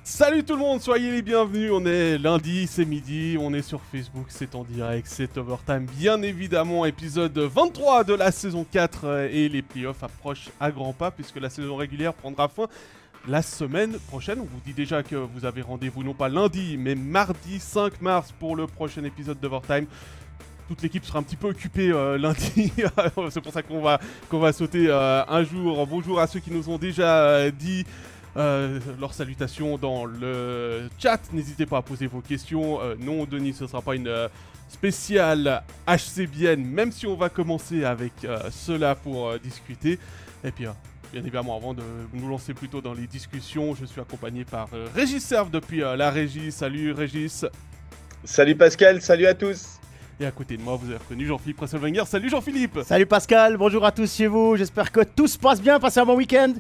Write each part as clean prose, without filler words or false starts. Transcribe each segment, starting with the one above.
Salut tout le monde, soyez les bienvenus, on est lundi, c'est midi, on est sur Facebook, c'est en direct, c'est Overtime, bien évidemment, épisode 23 de la saison 4 et les playoffs approchent à grands pas puisque la saison régulière prendra fin la semaine prochaine. On vous dit déjà que vous avez rendez-vous non pas lundi mais mardi 5 mars pour le prochain épisode d'Overtime. Toute l'équipe sera un petit peu occupée lundi, c'est pour ça qu'on va sauter un jour. Bonjour à ceux qui nous ont déjà dit leurs salutations dans le chat. N'hésitez pas à poser vos questions. Non, Denis, ce ne sera pas une spéciale HCBN, même si on va commencer avec cela pour discuter. Et puis, bien évidemment, avant de nous lancer plutôt dans les discussions, je suis accompagné par Régis Serve depuis la régie. Salut Régis. Salut Pascal, salut à tous. Et à côté de moi, vous avez reconnu Jean-Philippe Presselwenger. Salut Jean-Philippe. Salut Pascal, bonjour à tous chez vous. J'espère que tout se passe bien. Passez un bon week-end.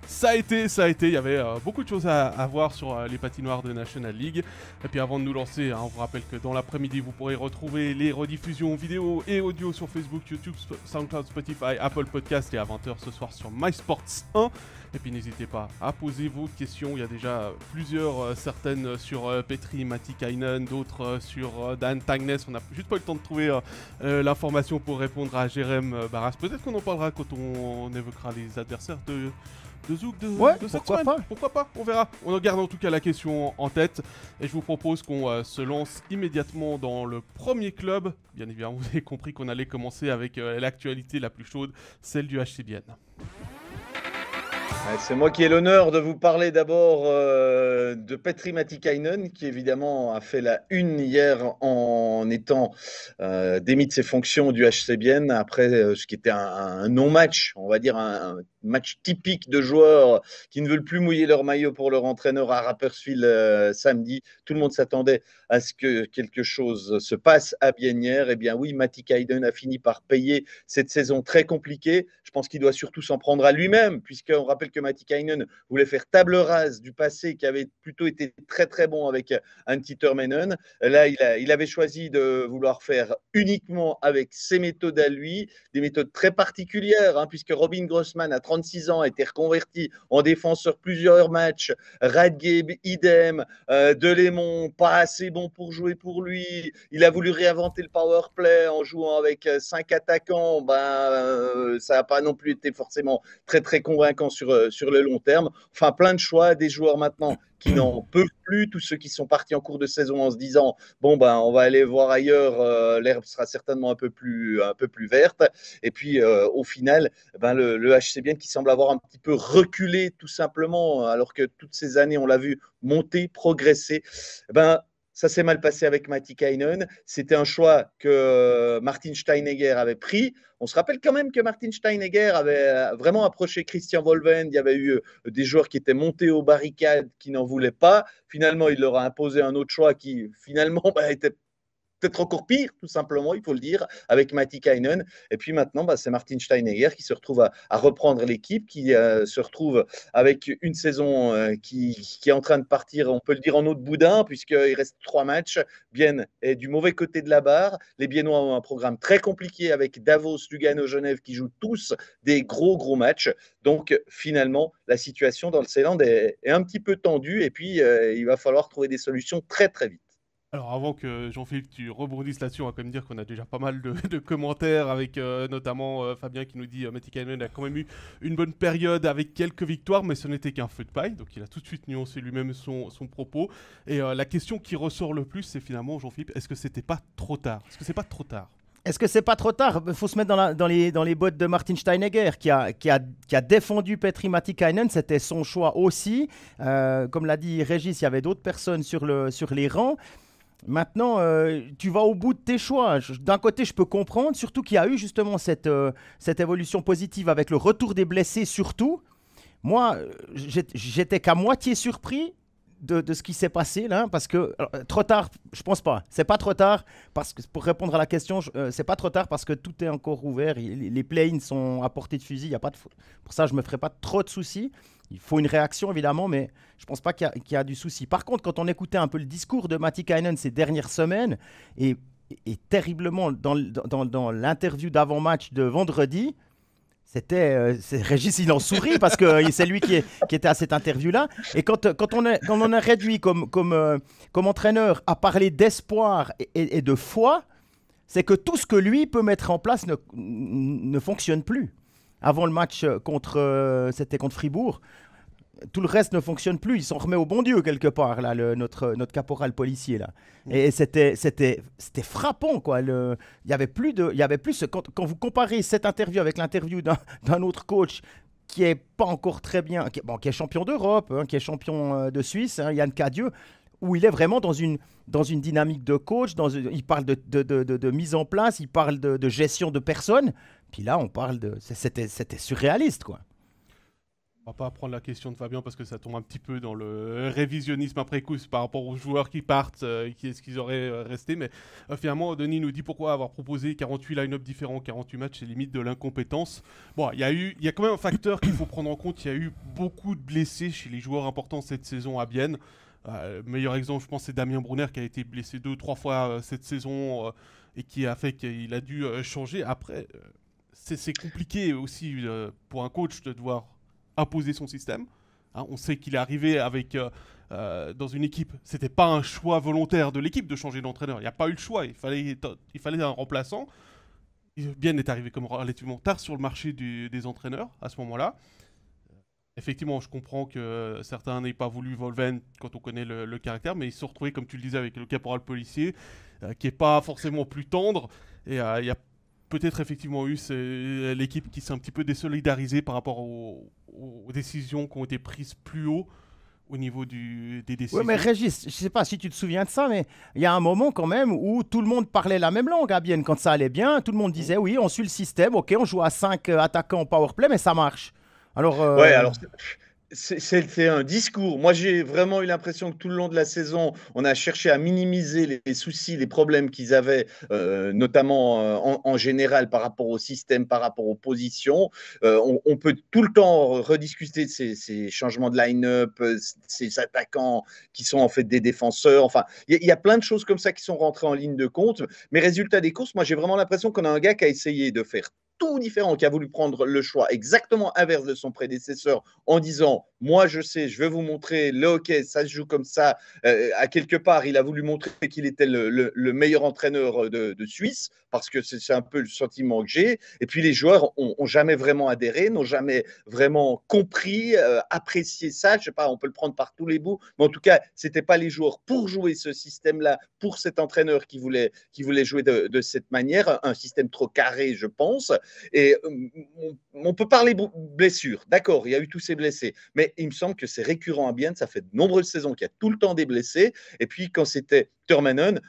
Ça a été, il y avait beaucoup de choses à voir sur les patinoires de National League. Et puis avant de nous lancer, on vous rappelle que dans l'après-midi, vous pourrez retrouver les rediffusions vidéo et audio sur Facebook, YouTube, SoundCloud, Spotify, Apple Podcast et à 20h ce soir sur MySports 1. Et puis n'hésitez pas à poser vos questions, il y a déjà plusieurs, certaines sur Petri Matikainen, d'autres sur Dan Tangnes. On n'a juste pas eu le temps de trouver l'information pour répondre à Jérém Barras. Peut-être qu'on en parlera quand on évoquera les adversaires de Zouk de cette semaine. Pourquoi pas, on verra. On garde en tout cas la question en tête. Et je vous propose qu'on se lance immédiatement dans le premier club. Bien évidemment, vous avez compris qu'on allait commencer avec l'actualité la plus chaude, celle du HCBN. C'est moi qui ai l'honneur de vous parler d'abord de Petri Matikainen, qui évidemment a fait la une hier en étant démis de ses fonctions du HCBN après ce qui était un non-match, on va dire un match typique de joueurs qui ne veulent plus mouiller leur maillot pour leur entraîneur à Rapperswil samedi. Tout le monde s'attendait à ce que quelque chose se passe à Bienière. Eh bien oui, Matikainen a fini par payer cette saison très compliquée. Je pense qu'il doit surtout s'en prendre à lui-même, puisqu'on rappelle que Matikainen voulait faire table rase du passé qui avait plutôt été très très bon avec Antti Termeinen. Là, il avait choisi de vouloir faire uniquement avec ses méthodes à lui, des méthodes très particulières, puisque Robin Grossman a 36 ans, a été reconverti en défenseur plusieurs matchs. Radgeb, idem. Delémont, pas assez bon pour jouer pour lui. Il a voulu réinventer le power play en jouant avec 5 attaquants. Ça n'a pas non plus été forcément très très convaincant sur le long terme. Enfin, plein de choix, des joueurs maintenant qui n'en peuvent plus, tous ceux qui sont partis en cours de saison en se disant on va aller voir ailleurs, l'herbe sera certainement un peu plus verte. Et puis au final, le HCBN qui semble avoir un petit peu reculé tout simplement, alors que toutes ces années on l'a vu monter, progresser. Ça s'est mal passé avec Matikainen. C'était un choix que Martin Steinegger avait pris. On se rappelle quand même que Martin Steinegger avait vraiment approché Christian Volven. Il y avait eu des joueurs qui étaient montés aux barricades, qui n'en voulaient pas. Finalement, il leur a imposé un autre choix qui, finalement, était peut-être encore pire, tout simplement, il faut le dire, avec Matikainen. Et puis maintenant, c'est Martin Steinegger qui se retrouve à reprendre l'équipe, qui se retrouve avec une saison qui est en train de partir, on peut le dire, en eau de boudin, puisqu'il reste 3 matchs. Bienne est du mauvais côté de la barre. Les Biennois ont un programme très compliqué avec Davos, Lugano, Genève, qui jouent tous des gros matchs. Donc, finalement, la situation dans le Seeland est un petit peu tendue. Et puis, il va falloir trouver des solutions très, très vite. Alors avant que Jean-Philippe tu rebondisses là-dessus, on va quand même dire qu'on a déjà pas mal de commentaires avec notamment Fabien qui nous dit Matikainen a quand même eu une bonne période avec quelques victoires, mais ce n'était qu'un feu de paille, donc il a tout de suite nuancé lui-même son propos. Et la question qui ressort le plus, c'est finalement Jean-Philippe, est-ce que c'était pas trop tard? Est-ce que c'est pas trop tard? Est-ce que c'est pas trop tard? Il faut se mettre dans les bottes de Martin Steinegger qui a défendu Petri Matikainen. C'était son choix aussi. Comme l'a dit Régis, il y avait d'autres personnes sur les rangs. Maintenant, tu vas au bout de tes choix. D'un côté, je peux comprendre, surtout qu'il y a eu justement cette évolution positive avec le retour des blessés surtout. Moi, j'étais qu'à moitié surpris de ce qui s'est passé là, parce que trop tard, je pense pas. C'est pas trop tard parce que pour répondre à la question, c'est pas trop tard parce que tout est encore ouvert. Les play-ins sont à portée de fusil. Il y a pas de pour ça, je me ferai pas trop de soucis. Il faut une réaction évidemment, mais je pense pas qu'il y a du souci. Par contre, quand on écoutait un peu le discours de Matikainen ces dernières semaines et terriblement dans l'interview d'avant-match de vendredi, Régis, il en sourit parce que c'est lui qui était à cette interview-là. Et quand on a réduit comme entraîneur à parler d'espoir et de foi, c'est que tout ce que lui peut mettre en place ne fonctionne plus. Avant le match c'était contre Fribourg, tout le reste ne fonctionne plus. Il s'en remet au bon Dieu quelque part, là, notre caporal policier. Là. Et c'était frappant. Quoi. Il y avait plus quand vous comparez cette interview avec l'interview d'un autre coach qui est pas encore très bien, qui est champion d'Europe, qui est champion de Suisse, Yann Cadieux, où il est vraiment dans une dynamique de coach, il parle de mise en place, il parle de gestion de personnes. Puis là, on parle c'était surréaliste, quoi. On va pas prendre la question de Fabien parce que ça tombe un petit peu dans le révisionnisme après coup par rapport aux joueurs qui partent, qui est-ce qu'ils auraient resté. Mais finalement, Denis nous dit pourquoi avoir proposé 48 line-up différents, 48 matchs, c'est limite de l'incompétence. Bon, il y a quand même un facteur qu'il faut prendre en compte. Il y a eu beaucoup de blessés chez les joueurs importants cette saison à Bienne. Le meilleur exemple, je pense, c'est Damien Brunner qui a été blessé 2-3 fois cette saison et qui a fait qu'il a dû changer. Après, c'est compliqué aussi pour un coach de devoir imposer son système. On sait qu'il est arrivé avec dans une équipe, c'était pas un choix volontaire de l'équipe de changer d'entraîneur. Il n'y a pas eu le choix. Il fallait un remplaçant. Bien est arrivé comme relativement tard sur le marché des entraîneurs à ce moment-là. Effectivement, je comprends que certains n'aient pas voulu Volven quand on connaît le caractère, mais ils se sont retrouvés, comme tu le disais, avec le caporal policier, qui n'est pas forcément plus tendre. Et il y a peut-être effectivement eu l'équipe qui s'est un petit peu désolidarisée par rapport aux décisions qui ont été prises plus haut au niveau des décisions. Oui, mais Régis, je ne sais pas si tu te souviens de ça, mais il y a un moment quand même où tout le monde parlait la même langue à Bienne. Quand ça allait bien, tout le monde disait oui, on suit le système, ok, on joue à 5 attaquants en powerplay, mais ça marche. Alors, ouais, alors c'était un discours. Moi, j'ai vraiment eu l'impression que tout le long de la saison, on a cherché à minimiser les soucis, les problèmes qu'ils avaient, notamment en général par rapport au système, par rapport aux positions. On peut tout le temps rediscuter de ces changements de line-up, ces attaquants qui sont en fait des défenseurs. Enfin, il y a plein de choses comme ça qui sont rentrées en ligne de compte. Mais résultat des courses, moi, j'ai vraiment l'impression qu'on a un gars qui a essayé de faire tout différent, qui a voulu prendre le choix exactement inverse de son prédécesseur en disant « moi je sais, je vais vous montrer le hockey, ça se joue comme ça ». À quelque part, il a voulu montrer qu'il était le meilleur entraîneur de Suisse, parce que c'est un peu le sentiment que j'ai. Et puis les joueurs n'ont jamais vraiment adhéré, n'ont jamais vraiment compris, apprécié ça. Je sais pas, on peut le prendre par tous les bouts, mais en tout cas, ce n'était pas les joueurs pour jouer ce système-là, pour cet entraîneur qui voulait jouer de cette manière, un système trop carré, je pense. Et on peut parler blessures, d'accord, il y a eu tous ces blessés, mais il me semble que c'est récurrent à Bienne, ça fait de nombreuses saisons qu'il y a tout le temps des blessés, et puis quand c'était Turmanen,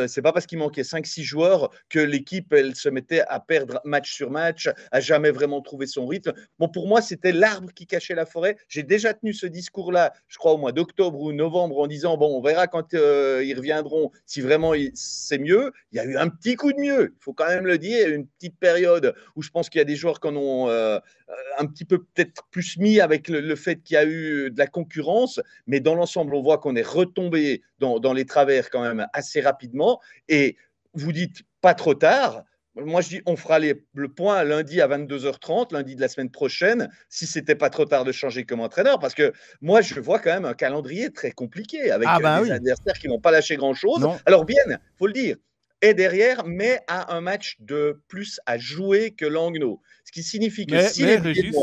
c'est pas parce qu'il manquait 5-6 joueurs que l'équipe elle se mettait à perdre match sur match, à jamais vraiment trouver son rythme. Bon, pour moi, c'était l'arbre qui cachait la forêt. J'ai déjà tenu ce discours-là, je crois au mois d'octobre ou novembre, en disant bon, on verra quand ils reviendront si vraiment c'est mieux. Il y a eu un petit coup de mieux, il faut quand même le dire, une petite période où je pense qu'il y a des joueurs qui en ont un petit peu peut-être plus mis avec le fait qu'il y a eu de la concurrence, mais dans l'ensemble, on voit qu'on est retombé dans les travers quand même assez rapidement. Et vous dites pas trop tard. Moi, je dis, on fera le point lundi à 22h30, lundi de la semaine prochaine, si c'était pas trop tard de changer comme entraîneur, parce que moi, je vois quand même un calendrier très compliqué avec des adversaires qui n'ont pas lâché grand-chose. Alors bien, faut le dire, est derrière, mais a un match de plus à jouer que Langnau. Ce qui signifie que si les Régis,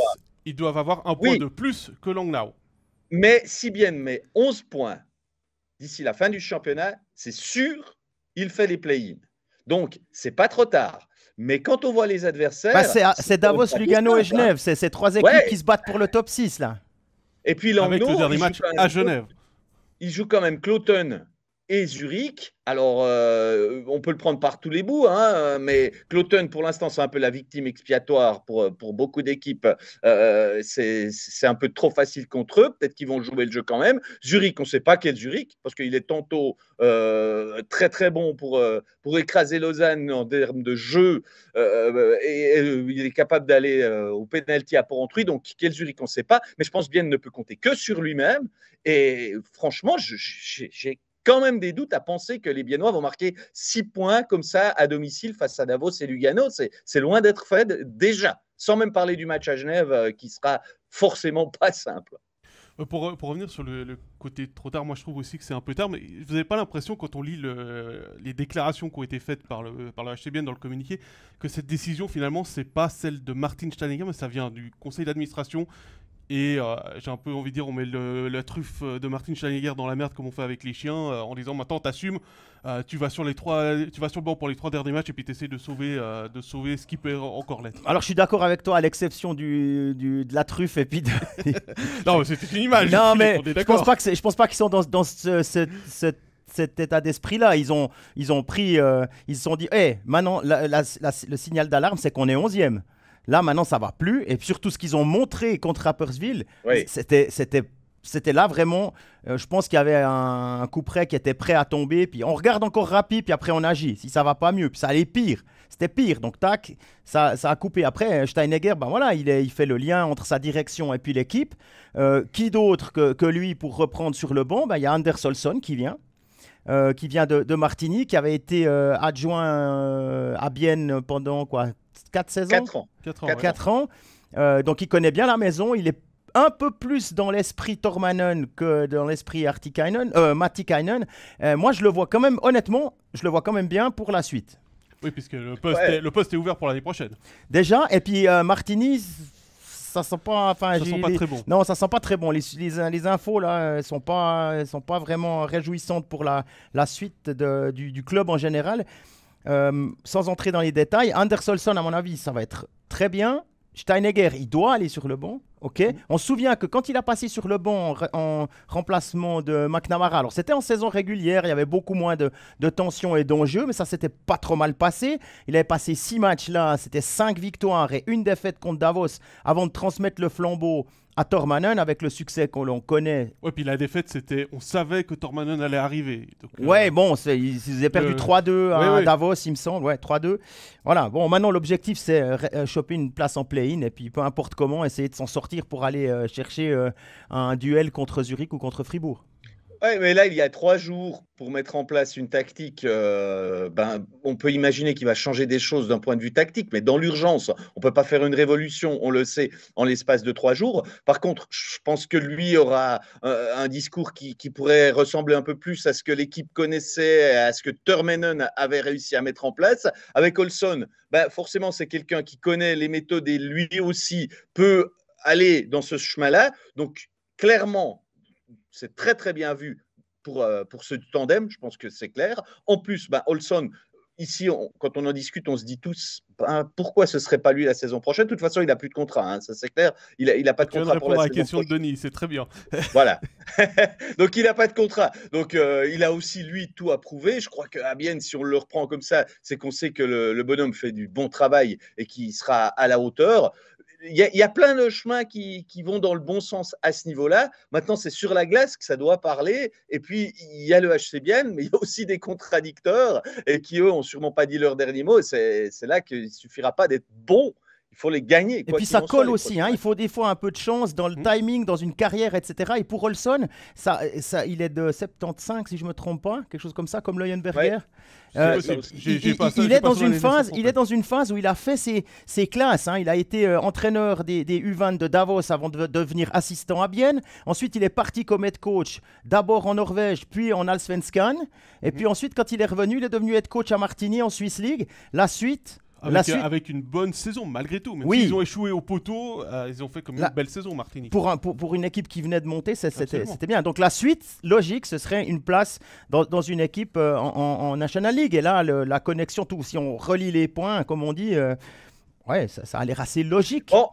ils doivent avoir un point de plus que Langnau. Mais si Bienne met 11 points d'ici la fin du championnat, c'est sûr, il fait les play-in. Donc, c'est pas trop tard. Mais quand on voit les adversaires... c'est Davos, Lugano et Genève. C'est ces trois équipes qui se battent pour le top 6, là. Et puis Langnau... Avec le dernier match à Genève. Il joue quand même Cloton et Zurich. Alors, on peut le prendre par tous les bouts, hein, mais Cloton, pour l'instant, c'est un peu la victime expiatoire pour beaucoup d'équipes. C'est un peu trop facile contre eux. Peut-être qu'ils vont jouer le jeu quand même. Zurich, on ne sait pas quel Zurich, parce qu'il est tantôt très, très bon pour écraser Lausanne en termes de jeu, et il est capable d'aller au pénalty à Porrentruy. Donc, quel Zurich, on ne sait pas. Mais je pense bien ne peut compter que sur lui-même. Et franchement, j'ai quand même des doutes à penser que les Biennois vont marquer 6 points comme ça à domicile face à Davos et Lugano. C'est loin d'être fait déjà. sans même parler du match à Genève qui sera forcément pas simple. Pour revenir sur le côté trop tard, moi je trouve aussi que c'est un peu tard, mais vous n'avez pas l'impression quand on lit les déclarations qui ont été faites par le HCBN dans le communiqué, que cette décision finalement c'est pas celle de Martin Steineger, mais ça vient du conseil d'administration. Et j'ai un peu envie de dire, on met la truffe de Martin Steineger dans la merde comme on fait avec les chiens, en disant maintenant t'assumes, tu vas sur le banc pour les 3 derniers matchs et puis t'essaies de sauver ce qui peut encore l'être. Alors je suis d'accord avec toi à l'exception de la truffe et puis de... Non, mais c'était une image. Non, mais je pense pas qu'ils sont dans cet état d'esprit-là. Ils ont pris, ils se sont dit, maintenant le signal d'alarme, c'est qu'on est 11e. Là, maintenant, ça va plus. Et surtout, ce qu'ils ont montré contre Rapperswil, c'était là vraiment. Je pense qu'il y avait un coup près qui était prêt à tomber. Puis on regarde encore rapide, puis après on agit. Si ça va pas mieux, puis ça allait pire. C'était pire. Donc tac, ça a coupé. Après, Steineger, voilà, il fait le lien entre sa direction et puis l'équipe. Qui d'autre que lui pour reprendre sur le banc? Il y a Anders Olsson qui vient de Martigny, qui avait été adjoint à Bienne pendant quoi? 4 ans. 4 ans. Donc il connaît bien la maison, il est un peu plus dans l'esprit Tormanen que dans l'esprit Matikainen. Moi je le vois quand même, honnêtement, je le vois quand même bien pour la suite. Oui, puisque le poste est ouvert pour l'année prochaine. Déjà, et puis Martigny, ça sent pas, ça sent pas très bon. Non, ça sent pas très bon. Les infos là sont pas vraiment réjouissantes pour la suite du club en général. Sans entrer dans les détails, Anders Olsson, à mon avis, ça va être très bien. Steineger, il doit aller sur le banc. Okay. On se souvient que quand il a passé sur le banc en remplacement de McNamara, alors c'était en saison régulière, il y avait beaucoup moins de tension et d'enjeux, mais ça s'était pas trop mal passé. Il avait passé 6 matchs là, c'était 5 victoires et 1 défaite contre Davos avant de transmettre le flambeau à Tormanen avec le succès qu'on connaît. Ouais, puis la défaite, c'était, on savait que Tormanen allait arriver. Donc, ils avaient perdu 3-2 à Davos, il me semble. Ouais, 3-2. Voilà, bon, maintenant l'objectif, c'est choper une place en play-in et puis peu importe comment, essayer de s'en sortir pour aller chercher un duel contre Zurich ou contre Fribourg. Oui, mais là, il y a 3 jours pour mettre en place une tactique. On peut imaginer qu'il va changer des choses d'un point de vue tactique, mais dans l'urgence, on ne peut pas faire une révolution, on le sait, en l'espace de 3 jours. Par contre, je pense que lui aura un discours qui pourrait ressembler un peu plus à ce que l'équipe connaissait, à ce que Tormanen avait réussi à mettre en place. Avec Olsson, forcément, c'est quelqu'un qui connaît les méthodes et lui aussi peut aller dans ce chemin-là. Donc, clairement, c'est très très bien vu pour ce tandem, je pense que c'est clair. En plus, Olsson, ici, quand on en discute, on se dit tous pourquoi ce ne serait pas lui la saison prochaine. De toute façon, il n'a plus de contrat, ça c'est clair. Il n'a pas de contrat pour la saison prochaine. Tu viens de répondre à la question de Denis, c'est très bien. Voilà. Donc, il n'a pas de contrat. Donc, il a aussi, lui, tout à prouver. Je crois qu'à Bienne, si on le reprend comme ça, c'est qu'on sait que le bonhomme fait du bon travail et qu'il sera à la hauteur. Il y a plein de chemins qui vont dans le bon sens à ce niveau-là. Maintenant, c'est sur la glace que ça doit parler. Et puis, il y a le HCBN, mais il y a aussi des contradicteurs et qui, eux, n'ont sûrement pas dit leur dernier mot. C'est là qu'il ne suffira pas d'être bon. Il faut les gagner. Et puis ça colle aussi, il faut des fois un peu de chance dans le timing, dans une carrière, etc. Et pour Olsson, il est de 75, si je ne me trompe pas, quelque chose comme ça, comme Leuenberger. Il est dans une phase où il a fait ses classes. Il a été entraîneur des U20 de Davos avant de devenir assistant à Bienne. Ensuite, il est parti comme head coach, d'abord en Norvège, puis en Allsvenskan. Et puis ensuite, quand il est revenu, il est devenu head coach à Martigny en Swiss League. La suite... Avec une bonne saison, malgré tout. Même s'ils ont échoué au poteau, ils ont fait comme une belle saison, Martigny. Pour une équipe qui venait de monter, c'était bien. Donc la suite logique, ce serait une place dans une équipe en National League. Et là, la connexion, si on relie les points, comme on dit, ça a l'air assez logique. Oh,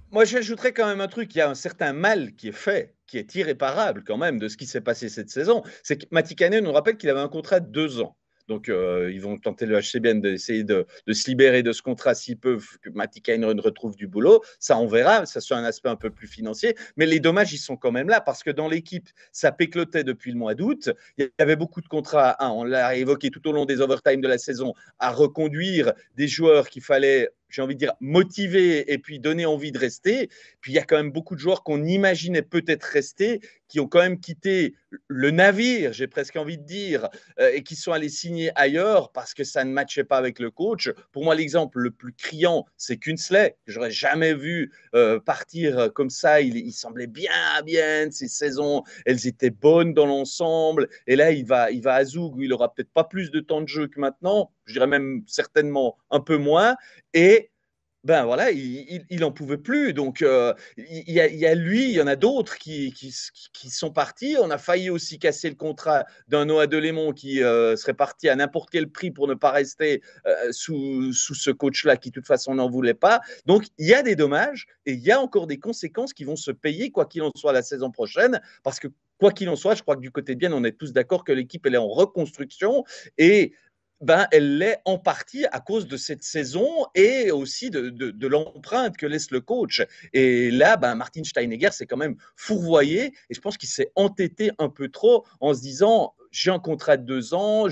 moi, j'ajouterais quand même un truc. Il y a un certain mal qui est fait, qui est irréparable quand même de ce qui s'est passé cette saison. C'est que Matikainen nous rappelle qu'il avait un contrat de 2 ans. Donc, ils vont tenter le HCBN d'essayer de se libérer de ce contrat s'ils peuvent, que Matikainen retrouve du boulot. Ça, on verra. Ça, c'est un aspect un peu plus financier. Mais les dommages, ils sont quand même là parce que dans l'équipe, ça péclotait depuis le mois d'août. Il y avait beaucoup de contrats, on l'a évoqué tout au long des overtime de la saison, à reconduire des joueurs qu'il fallait j'ai envie de dire, motiver et puis donner envie de rester. Puis il y a quand même beaucoup de joueurs qu'on imaginait peut-être rester, qui ont quand même quitté le navire, j'ai presque envie de dire, et qui sont allés signer ailleurs parce que ça ne matchait pas avec le coach. Pour moi, l'exemple le plus criant, c'est Künzle, que j'aurais jamais vu partir comme ça. Il semblait bien, ses saisons, elles étaient bonnes dans l'ensemble. Et là, il va à Zug, où il aura peut-être pas plus de temps de jeu que maintenant, je dirais même certainement un peu moins. Et ben voilà, il en pouvait plus. Donc, il y a lui, il y en a d'autres qui sont partis. On a failli aussi casser le contrat d'un Noah Delémont qui serait parti à n'importe quel prix pour ne pas rester sous ce coach-là qui, de toute façon, n'en voulait pas. Donc, il y a des dommages et il y a encore des conséquences qui vont se payer, quoi qu'il en soit, la saison prochaine. Parce que, quoi qu'il en soit, je crois que du côté de Bienne, on est tous d'accord que l'équipe, elle est en reconstruction et elle l'est en partie à cause de cette saison et aussi de l'empreinte que laisse le coach. Et là, Martin Steinegger s'est quand même fourvoyé et je pense qu'il s'est entêté un peu trop en se disant j'ai un contrat de 2 ans,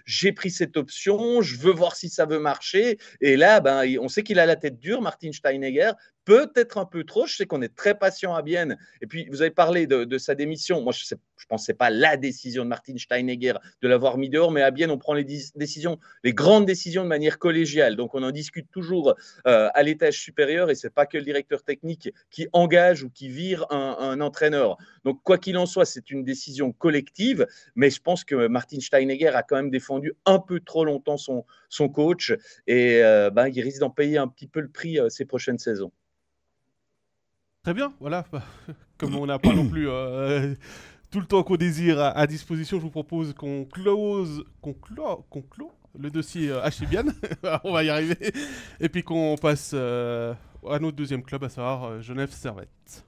j'ai pris cette option, je veux voir si ça veut marcher. Et là, on sait qu'il a la tête dure, Martin Steinegger, peut-être un peu trop. Je sais qu'on est très patient à Bienne. Et puis, vous avez parlé de sa démission. Moi, je ne pensais pas la décision de Martin Steinegger de l'avoir mis dehors, mais à Bienne, on prend les décisions, les grandes décisions de manière collégiale. Donc, on en discute toujours à l'étage supérieur et ce n'est pas que le directeur technique qui engage ou qui vire un entraîneur. Donc, quoi qu'il en soit, c'est une décision collective, mais je pense que Martin Steinegger a quand même défendu un peu trop longtemps son coach et il risque d'en payer un petit peu le prix ces prochaines saisons. Très bien, voilà. Comme on n'a pas non plus tout le temps qu'on désire à disposition, je vous propose qu'on clôt le dossier HC Bienne. On va y arriver. Et puis qu'on passe à notre deuxième club, à savoir Genève Servette.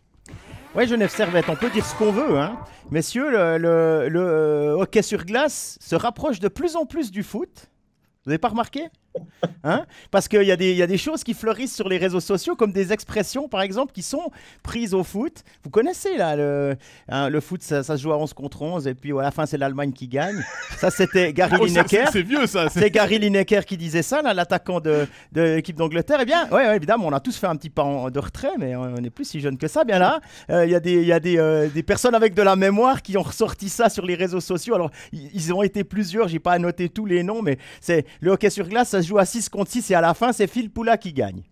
Ouais, Genève Servette, on peut dire ce qu'on veut, hein. Messieurs, le hockey sur glace se rapproche de plus en plus du foot. Vous n'avez pas remarqué ? Hein? Parce qu'il y a des choses qui fleurissent sur les réseaux sociaux, comme des expressions, par exemple, qui sont prises au foot. Vous connaissez, là, le foot, ça se joue à 11 contre 11, et puis à la fin, c'est l'Allemagne qui gagne. Ça, c'était Gary Lineker. C'est vieux, ça. C'est Gary Lineker qui disait ça, là, l'attaquant de l'équipe d'Angleterre. Eh bien, ouais, évidemment, on a tous fait un petit pas de retrait, mais on n'est plus si jeune que ça. Bien là, il y a des personnes avec de la mémoire qui ont ressorti ça sur les réseaux sociaux. Alors, ils ont été plusieurs, j'ai pas annoté tous les noms, mais c'est le hockey sur glace, ça se joue à 6 contre 6 et à la fin, c'est Phil Poula qui gagne.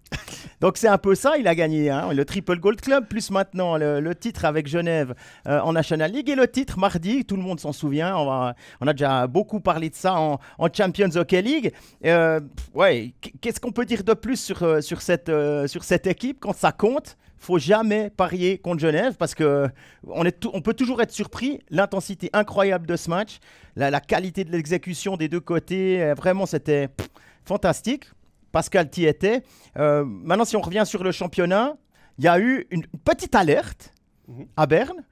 Donc c'est un peu ça, il a gagné le Triple Gold Club, plus maintenant le titre avec Genève en National League et le titre mardi, tout le monde s'en souvient, on a déjà beaucoup parlé de ça en Champions Hockey League. Qu'est-ce qu'on peut dire de plus sur cette équipe quand ça compte? Faut jamais parier contre Genève parce que on peut toujours être surpris. L'intensité incroyable de ce match, la qualité de l'exécution des deux côtés, vraiment c'était fantastique. Pascal t'y était. Maintenant, si on revient sur le championnat, il y a eu une petite alerte à Berne.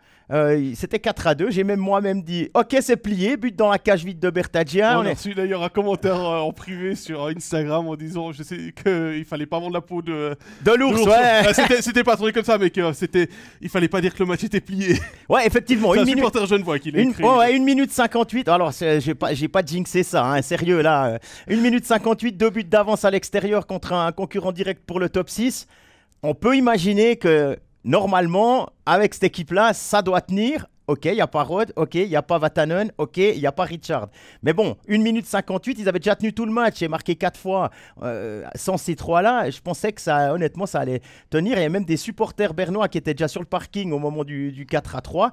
C'était 4-2. J'ai même moi-même dit ok, c'est plié, but dans la cage vide de Bertaggia. On a reçu d'ailleurs un commentaire en privé sur Instagram en disant je sais qu'il fallait pas vendre la peau de l'ours. Ouais. C'était pas tourné comme ça, mais il fallait pas dire que le match était plié. Ouais, effectivement. C'est un supporter genevois qui l'a écrit. 1 minute 58. Alors, j'ai pas jinxé ça, hein, sérieux là. 1 minute 58, 2 buts d'avance à l'extérieur contre un concurrent direct pour le top 6. On peut imaginer que normalement, avec cette équipe-là, ça doit tenir. Ok, il n'y a pas Rod, ok, il n'y a pas Vatanen, ok, il n'y a pas Richard. Mais bon, 1 minute 58, ils avaient déjà tenu tout le match et marqué 4 fois sans ces trois-là. Je pensais que honnêtement, ça allait tenir. Il y a même des supporters bernois qui étaient déjà sur le parking au moment du 4-3.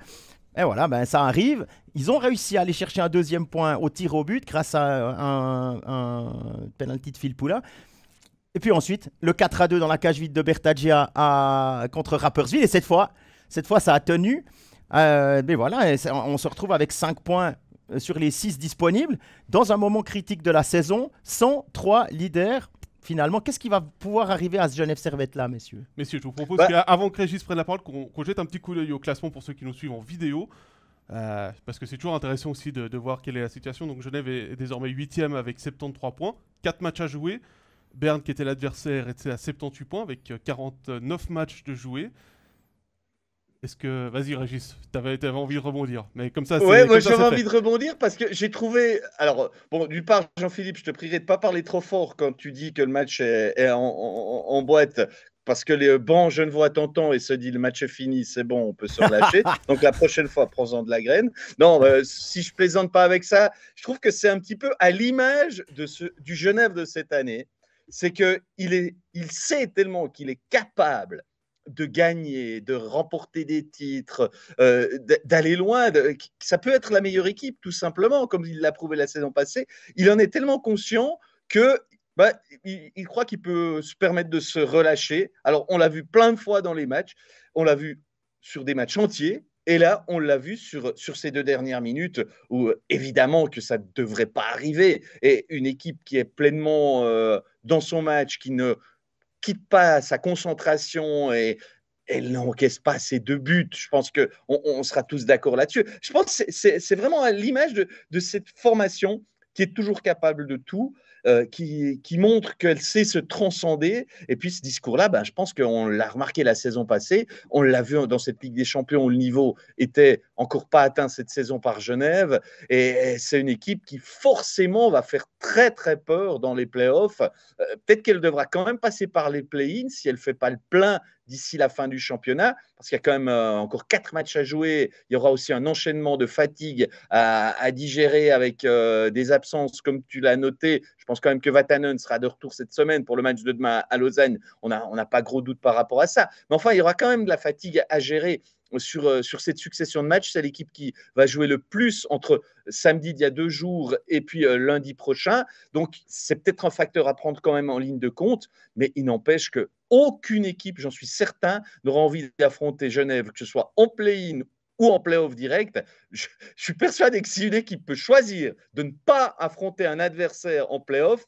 Et voilà, ça arrive. Ils ont réussi à aller chercher un deuxième point au tir au but grâce à un penalty de Phil Poula. Et puis ensuite, le 4-2 dans la cage vide de Bertaggia contre Rapperswil. Et cette fois, ça a tenu. Mais voilà, on se retrouve avec 5 points sur les 6 disponibles dans un moment critique de la saison, sans 3 leaders. Finalement, qu'est-ce qui va pouvoir arriver à ce Genève Servette-là, messieurs ? Messieurs, je vous propose qu'avant que Régis prenne la parole, qu'on jette un petit coup d'œil au classement pour ceux qui nous suivent en vidéo. Parce que c'est toujours intéressant aussi de voir quelle est la situation. Donc Genève est désormais 8e avec 73 points, 4 matchs à jouer. Berne, qui était l'adversaire, était à 78 points avec 49 matchs de jouer. Est-ce que... Vas-y Régis, t'avais envie de rebondir. Mais comme ça, Ouais, moi comme ça, j'avais c'est envie fait. de rebondir parce que j'ai trouvé. Alors, bon, d'une part, Jean-Philippe, je te prierai de pas parler trop fort quand tu dis que le match est en boîte. Parce que les bons Genevois t'entendent et se dit le match est fini, c'est bon, on peut se relâcher. Donc la prochaine fois, prends-en de la graine. Non, si je plaisante pas avec ça, je trouve que c'est un petit peu à l'image du Genève de cette année. C'est qu'il sait tellement qu'il est capable de gagner, de remporter des titres, d'aller loin. Ça peut être la meilleure équipe, tout simplement, comme il l'a prouvé la saison passée. Il en est tellement conscient que il croit qu'il peut se permettre de se relâcher. Alors, on l'a vu plein de fois dans les matchs. On l'a vu sur des matchs entiers. Et là, on l'a vu sur ces 2 dernières minutes où, évidemment, que ça ne devrait pas arriver. Et une équipe qui est pleinement dans son match, qui ne quitte pas sa concentration et elle n'encaisse pas ses 2 buts. Je pense qu'on sera tous d'accord là-dessus. Je pense que c'est vraiment à l'image de cette formation qui est toujours capable de tout, qui montre qu'elle sait se transcender. Et puis ce discours-là, je pense qu'on l'a remarqué la saison passée, on l'a vu dans cette Ligue des Champions où le niveau était encore pas atteint cette saison par Genève. Et c'est une équipe qui forcément va faire très très peur dans les playoffs. Peut-être qu'elle devra quand même passer par les play-ins si elle ne fait pas le plein d'ici la fin du championnat, parce qu'il y a quand même encore 4 matchs à jouer. Il y aura aussi un enchaînement de fatigue à digérer avec des absences, comme tu l'as noté. Je pense quand même que Vatanen sera de retour cette semaine pour le match de demain à Lausanne. On n'a pas gros doute par rapport à ça. Mais enfin, il y aura quand même de la fatigue à gérer sur cette succession de matchs. C'est l'équipe qui va jouer le plus entre samedi d'il y a 2 jours et puis lundi prochain. Donc, c'est peut-être un facteur à prendre quand même en ligne de compte, mais il n'empêche qu'aucune équipe, j'en suis certain, n'aura envie d'affronter Genève, que ce soit en play-in ou en play-off direct. Je suis persuadé que si une équipe peut choisir de ne pas affronter un adversaire en play-off,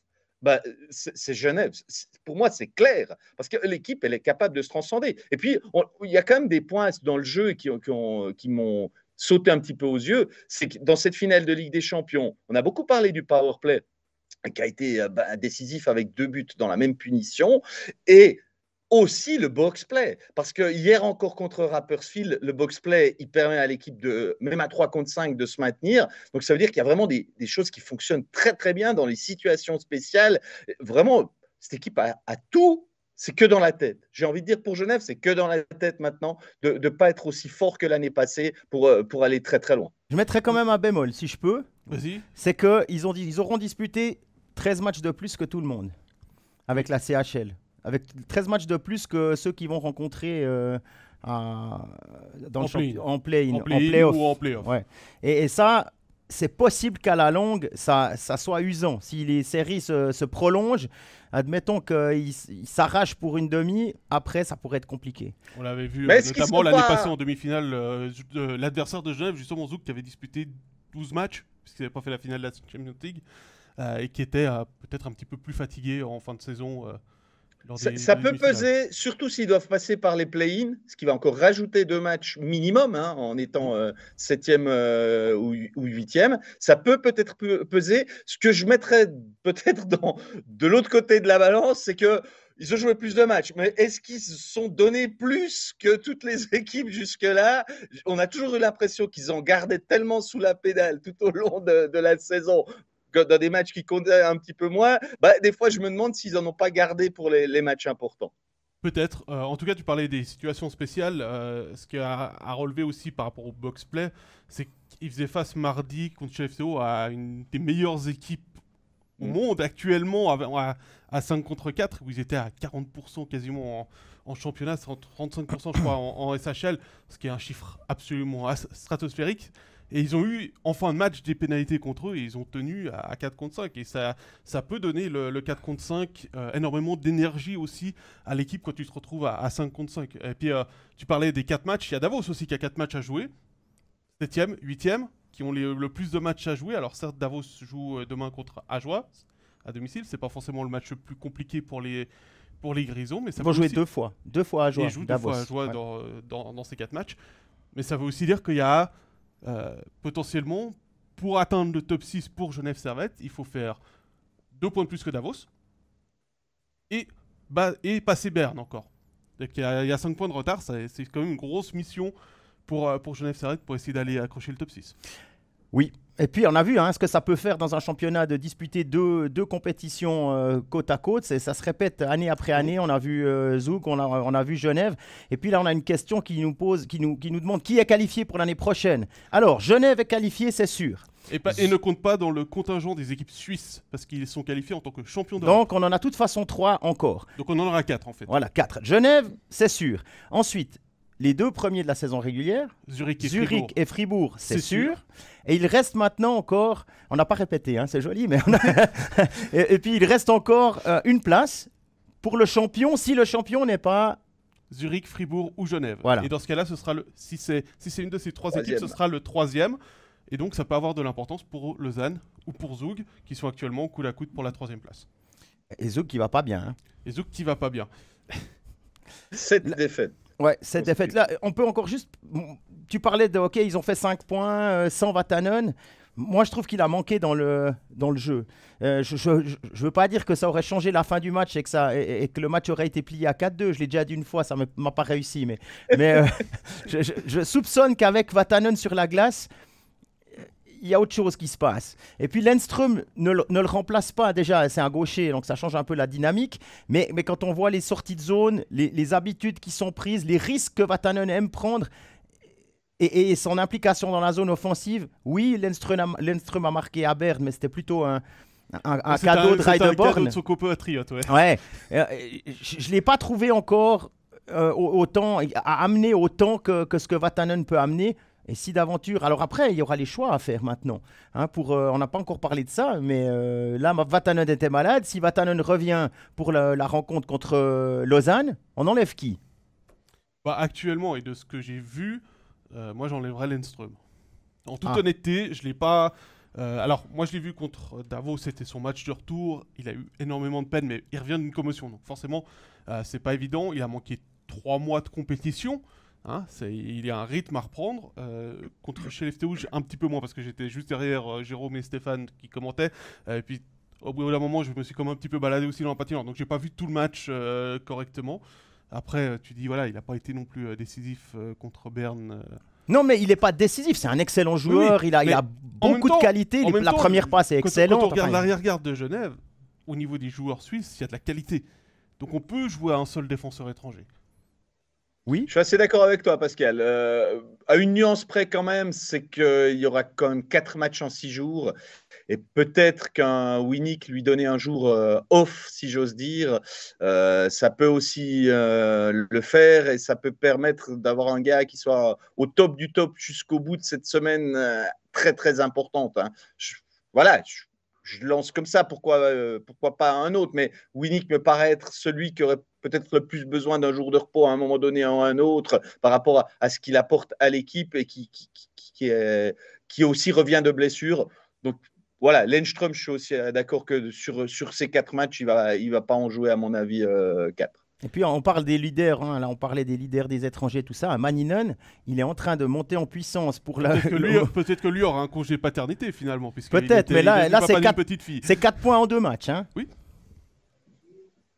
c'est Genève. Pour moi, c'est clair. Parce que l'équipe, elle est capable de se transcender. Et puis, il y a quand même des points dans le jeu qui m'ont sauté un petit peu aux yeux. C'est que dans cette finale de Ligue des Champions, on a beaucoup parlé du power play qui a été décisif avec 2 buts dans la même punition. Et aussi le box-play. Parce que hier encore contre Rapperswil, le box-play, il permet à l'équipe, même à 3 contre 5, de se maintenir. Donc ça veut dire qu'il y a vraiment des choses qui fonctionnent très très bien dans les situations spéciales. Vraiment, cette équipe a tout. C'est que dans la tête. J'ai envie de dire pour Genève, c'est que dans la tête maintenant de ne pas être aussi fort que l'année passée pour aller très très loin. Je mettrais quand même un bémol, si je peux. Vas-y. C'est qu'ils auront disputé 13 matchs de plus que tout le monde avec la CHL. Avec 13 matchs de plus que ceux qui vont rencontrer en play-off. Ou en play-off. Ouais. Et ça, c'est possible qu'à la longue, ça soit usant. Si les séries se prolongent, admettons qu'ils s'arrachent pour une demi, après, ça pourrait être compliqué. On l'avait vu Mais notamment l'année passée en demi-finale, l'adversaire de Genève, justement Zouk, qui avait disputé 12 matchs, puisqu'il n'avait pas fait la finale de la Champions League, et qui était peut-être un petit peu plus fatigué en fin de saison. Ça peut peser, surtout s'ils doivent passer par les play-in, ce qui va encore rajouter 2 matchs minimum, en étant 7e ou 8e. Ça peut-être peser. Ce que je mettrais peut-être de l'autre côté de la balance, c'est qu'ils ont joué plus de matchs. Mais est-ce qu'ils se sont donné plus que toutes les équipes jusque-là? On a toujours eu l'impression qu'ils en gardaient tellement sous la pédale tout au long de la saison, dans des matchs qui comptaient un petit peu moins, des fois je me demande s'ils n'en ont pas gardé pour les matchs importants. Peut-être. En tout cas, tu parlais des situations spéciales. Ce qu'il y a à relever aussi par rapport au box-play, c'est qu'ils faisaient face mardi contre CFCO à une des meilleures équipes au monde actuellement, à 5 contre 4, où ils étaient à 40% quasiment en championnat, 35% je crois en SHL, ce qui est un chiffre absolument stratosphérique. Et ils ont eu en fin de match des pénalités contre eux et ils ont tenu à 4 contre 5. Et ça peut donner le 4 contre 5 énormément d'énergie aussi à l'équipe quand tu te retrouves à 5 contre 5. Et puis tu parlais des 4 matchs. Il y a Davos aussi qui a 4 matchs à jouer. 7e, 8e, qui ont le plus de matchs à jouer. Alors certes, Davos joue demain contre Ajoie à domicile. C'est pas forcément le match le plus compliqué pour les Grisons. Mais ça Ils vont jouer aussi... 2 fois. 2 fois à Ajoie. Ils jouent 2 fois à Ajoie dans ces 4 matchs. Mais ça veut aussi dire qu'il y a... potentiellement, pour atteindre le top 6 pour Genève Servette, il faut faire 2 points de plus que Davos et passer Berne encore. Donc, il y a 5 points de retard, c'est quand même une grosse mission pour Genève Servette pour essayer d'aller accrocher le top 6. Oui. Et puis on a vu ce que ça peut faire dans un championnat de disputer deux compétitions côte à côte. Ça se répète année après année. On a vu Zug, on a vu Genève. Et puis là, on a une question qui nous demande qui est qualifié pour l'année prochaine. Alors, Genève est qualifié, c'est sûr. Et ne compte pas dans le contingent des équipes suisses, parce qu'ils sont qualifiés en tant que champions d'Europe. Donc on en a de toute façon 3 encore. Donc on en aura 4 en fait. Voilà, 4. Genève, c'est sûr. Ensuite, les 2 premiers de la saison régulière, Zurich et Fribourg, c'est sûr. Et il reste maintenant encore, on n'a pas répété, c'est joli, mais et puis il reste encore une place pour le champion, si le champion n'est pas Zurich, Fribourg ou Genève. Voilà. Et dans ce cas-là, ce sera si c'est une de ces 3 équipes, ce sera le 3e. Et donc ça peut avoir de l'importance pour Lausanne ou pour Zug, qui sont actuellement au coude à coude pour la 3e place. Et Zug qui va pas bien. Et Zug qui va pas bien. 7 défaites. Ouais, cette défaite-là, on peut encore juste... Tu parlais de, OK, ils ont fait 5 points sans Vatanen. Moi, je trouve qu'il a manqué dans le jeu. Je ne veux pas dire que ça aurait changé la fin du match et que le match aurait été plié à 4-2. Je l'ai déjà dit une fois, ça ne m'a pas réussi. Mais je soupçonne qu'avec Vatanen sur la glace, il y a autre chose qui se passe. Et puis Lennström ne le remplace pas. Déjà, c'est un gaucher, donc ça change un peu la dynamique. Mais quand on voit les sorties de zone, les habitudes qui sont prises, les risques que Vatanen aime prendre et son implication dans la zone offensive, oui, Lennström a marqué à Berne, mais c'était plutôt un cadeau de Reideborn. C'est un cadeau de son compatriote, ouais. Ouais. Je ne l'ai pas trouvé encore autant, à amener autant que ce que Vatanen peut amener. Et si d'aventure... Alors après, il y aura les choix à faire maintenant. On n'a pas encore parlé de ça, mais là, Vatanen était malade. Si Vatanen revient pour la rencontre contre Lausanne, on enlève qui ? Actuellement, et de ce que j'ai vu, moi j'enlèverais Lennström. En toute honnêteté, je ne l'ai pas... alors, moi je l'ai vu contre Davos, c'était son match de retour. Il a eu énormément de peine, mais il revient d'une commotion. Donc forcément, c'est pas évident. Il a manqué 3 mois de compétition. Il y a un rythme à reprendre. Contre Skellefteå, un petit peu moins parce que j'étais juste derrière Jérôme et Stéphane qui commentaient. Et puis au bout d'un moment, je me suis comme un petit peu baladé aussi dans la patinoire. Donc j'ai pas vu tout le match correctement. Après, tu dis voilà, il n'a pas été non plus décisif contre Berne. Non, mais il n'est pas décisif. C'est un excellent joueur. Oui, il a beaucoup de qualité. La première passe est excellente. Quand on regarde l'arrière-garde de Genève, au niveau des joueurs suisses, il y a de la qualité. Donc on peut jouer à un seul défenseur étranger. Oui. Je suis assez d'accord avec toi, Pascal. À une nuance près quand même, c'est qu'il y aura quand même 4 matchs en 6 jours. Et peut-être qu'un Winnick lui donner un jour off, si j'ose dire, ça peut aussi le faire et ça peut permettre d'avoir un gars qui soit au top du top jusqu'au bout de cette semaine très, très importante. Je lance comme ça, pourquoi pas un autre, mais Winnick me paraît être celui qui aurait peut-être le plus besoin d'un jour de repos à un moment donné à un autre par rapport à ce qu'il apporte à l'équipe et qui aussi revient de blessure. Donc voilà, Lennström, je suis aussi d'accord que sur ces 4 matchs, il va pas en jouer à mon avis 4. Et puis on parle des leaders, là on parlait des leaders des étrangers, tout ça. Maninen, il est en train de monter en puissance pour peut-être que lui aura un congé paternité finalement. Peut-être, mais là c'est 4 points en 2 matchs. Oui.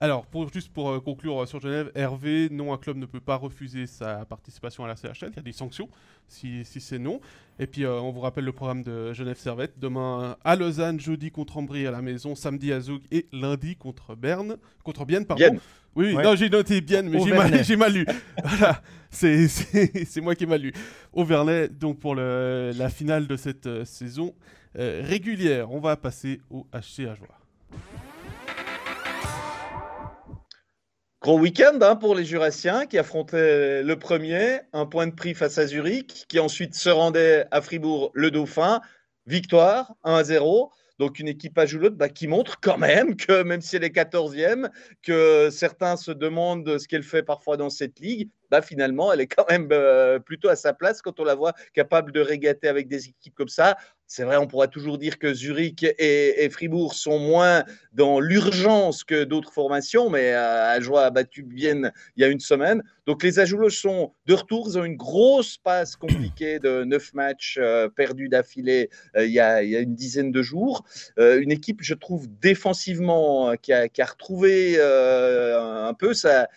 Alors, juste pour conclure sur Genève, Hervé, non, un club ne peut pas refuser sa participation à la CHL. Il y a des sanctions si c'est non. Et puis, on vous rappelle le programme de Genève Servette. Demain à Lausanne, jeudi contre Ambry à la maison, samedi à Zug et lundi contre Bienne. Pardon. Bienne. Oui, ouais. Non, j'ai noté Bienne, mais j'ai mal lu. Voilà, c'est moi qui ai mal lu. Auvernais, donc pour la finale de cette saison régulière. On va passer au HC Ajoie. Gros week-end pour les Jurassiens qui affrontaient le premier, un point de prix face à Zurich, qui ensuite se rendait à Fribourg le Dauphin. Victoire, 1-0. Donc une équipe à jouer l'autre qui montre quand même que même si elle est 14e, que certains se demandent ce qu'elle fait parfois dans cette ligue, finalement elle est quand même plutôt à sa place quand on la voit capable de régater avec des équipes comme ça. C'est vrai, on pourra toujours dire que Zurich et Fribourg sont moins dans l'urgence que d'autres formations, mais Ajoie a battu Vienne il y a une semaine. Donc les Ajoulots sont de retour, ils ont une grosse passe compliquée de 9 matchs perdus d'affilée il y a une dizaine de jours. Une équipe, je trouve, défensivement, qui a retrouvé un peu sa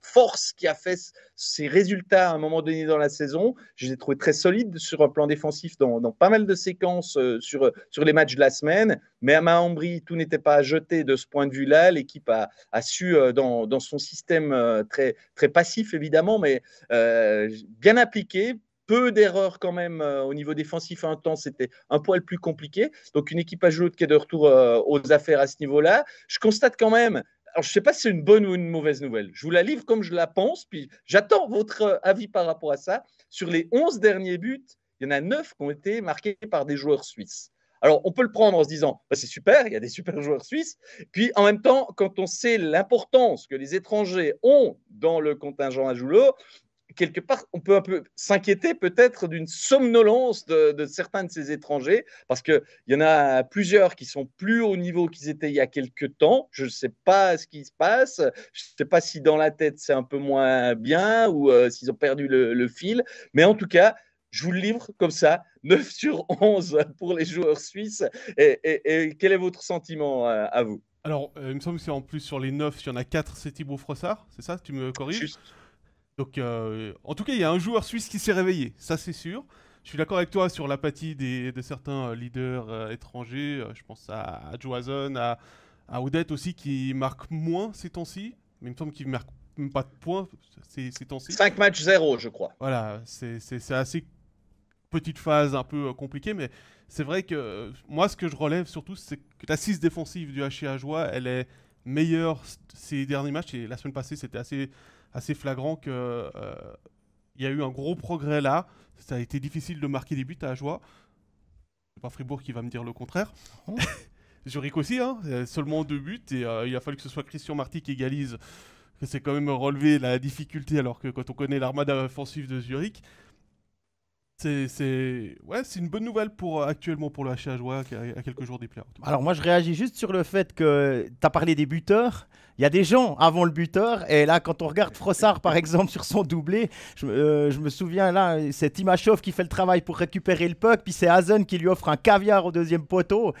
force, qui a fait ses résultats à un moment donné dans la saison. Je les ai trouvés très solides sur un plan défensif dans pas mal de séquences sur les matchs de la semaine. Mais à Maambry, tout n'était pas à jeter de ce point de vue-là. L'équipe a su, dans son système très, très passif, évidemment, mais bien appliqué. Peu d'erreurs quand même au niveau défensif à un temps, c'était un poil plus compliqué. Donc une équipe Ajoulotte qui est de retour aux affaires à ce niveau-là. Je constate quand même, alors je ne sais pas si c'est une bonne ou une mauvaise nouvelle, je vous la livre comme je la pense, puis j'attends votre avis par rapport à ça. Sur les 11 derniers buts, il y en a 9 qui ont été marqués par des joueurs suisses. Alors, on peut le prendre en se disant, bah, c'est super, il y a des super joueurs suisses. Puis, en même temps, quand on sait l'importance que les étrangers ont dans le contingent Ajoulot, quelque part, on peut un peu s'inquiéter peut-être d'une somnolence de certains de ces étrangers, parce qu'il y en a plusieurs qui sont plus au niveau qu'ils étaient il y a quelques temps. Je ne sais pas ce qui se passe. Je ne sais pas si dans la tête, c'est un peu moins bien ou s'ils ont perdu le fil. Mais en tout cas, je vous le livre comme ça, 9 sur 11 pour les joueurs suisses. Et quel est votre sentiment à vous? Alors, il me semble que c'est en plus sur les 9, il y en a 4, c'est Thibaut Frossard, c'est ça? Tu me corriges? Juste. Donc, en tout cas, il y a un joueur suisse qui s'est réveillé, ça c'est sûr. Je suis d'accord avec toi sur l'apathie de certains leaders étrangers. Je pense à Johansson, à Odette aussi, qui marque moins ces temps-ci. Mais il me semble qu'il ne marque même pas de points ces temps-ci. 5 matchs 0, je crois. Voilà, c'est assez petite phase un peu compliquée, mais c'est vrai que moi, ce que je relève surtout, c'est que l'assise défensive du HC Ajoie, elle est meilleure ces derniers matchs. Et la semaine passée, c'était assez flagrant qu'il y a eu un gros progrès là. Ça a été difficile de marquer des buts à Ajoie. C'est pas Fribourg qui va me dire le contraire. Oh. Zurich aussi, hein, seulement 2 buts. Et il a fallu que ce soit Christian Marty qui égalise. C'est quand même relevé la difficulté, alors que quand on connaît l'armada offensive de Zurich, c'est une bonne nouvelle actuellement pour le HC Ajoie à quelques jours des playoffs. Alors moi je réagis juste sur le fait que tu as parlé des buteurs. Il y a des gens avant le buteur, et là quand on regarde Frossard par exemple sur son doublé, je me souviens là, c'est Timashov qui fait le travail pour récupérer le puck, puis c'est Hazen qui lui offre un caviar au deuxième poteau.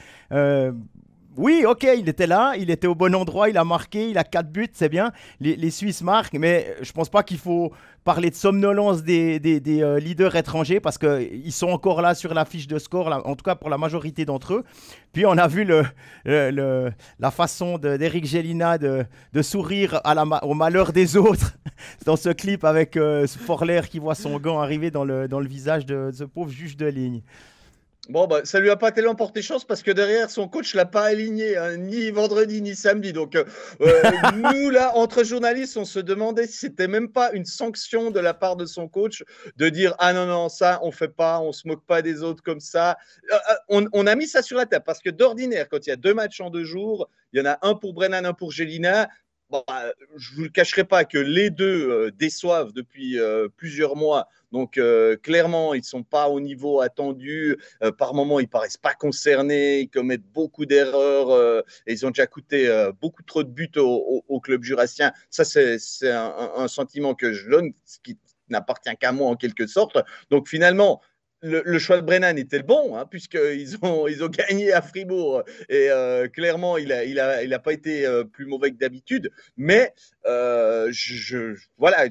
Oui, ok, il était là, il était au bon endroit, il a marqué, il a 4 buts, c'est bien. Les Suisses marquent, mais je pense pas qu'il faut parler de somnolence des leaders étrangers, parce qu'ils sont encore là sur la fiche de score, là, en tout cas pour la majorité d'entre eux. Puis on a vu la façon d'Éric Gélina de sourire au malheur des autres dans ce clip avec Forler qui voit son gant arriver dans le visage de ce pauvre juge de ligne. Bon, bah, ça lui a pas tellement porté chance parce que derrière, son coach l'a pas aligné, hein, ni vendredi ni samedi. Donc, nous, là, entre journalistes, on se demandait si c'était même pas une sanction de la part de son coach de dire « Ah non, non, ça, on fait pas, on se moque pas des autres comme ça. » On a mis ça sur la table parce que d'ordinaire, quand il y a 2 matchs en 2 jours, il y en a un pour Brennan, un pour Gélina. Bon, je ne vous le cacherai pas que les deux déçoivent depuis plusieurs mois. Donc, clairement, ils ne sont pas au niveau attendu. Par moments, ils ne paraissent pas concernés. Ils commettent beaucoup d'erreurs. Et ils ont déjà coûté beaucoup trop de buts au club jurassien. Ça, c'est un sentiment que je donne, qui n'appartient qu'à moi en quelque sorte. Donc, finalement, le choix de Brennan était le bon, hein, puisqu'ils ont gagné à Fribourg et clairement, il a pas été plus mauvais que d'habitude. Mais voilà,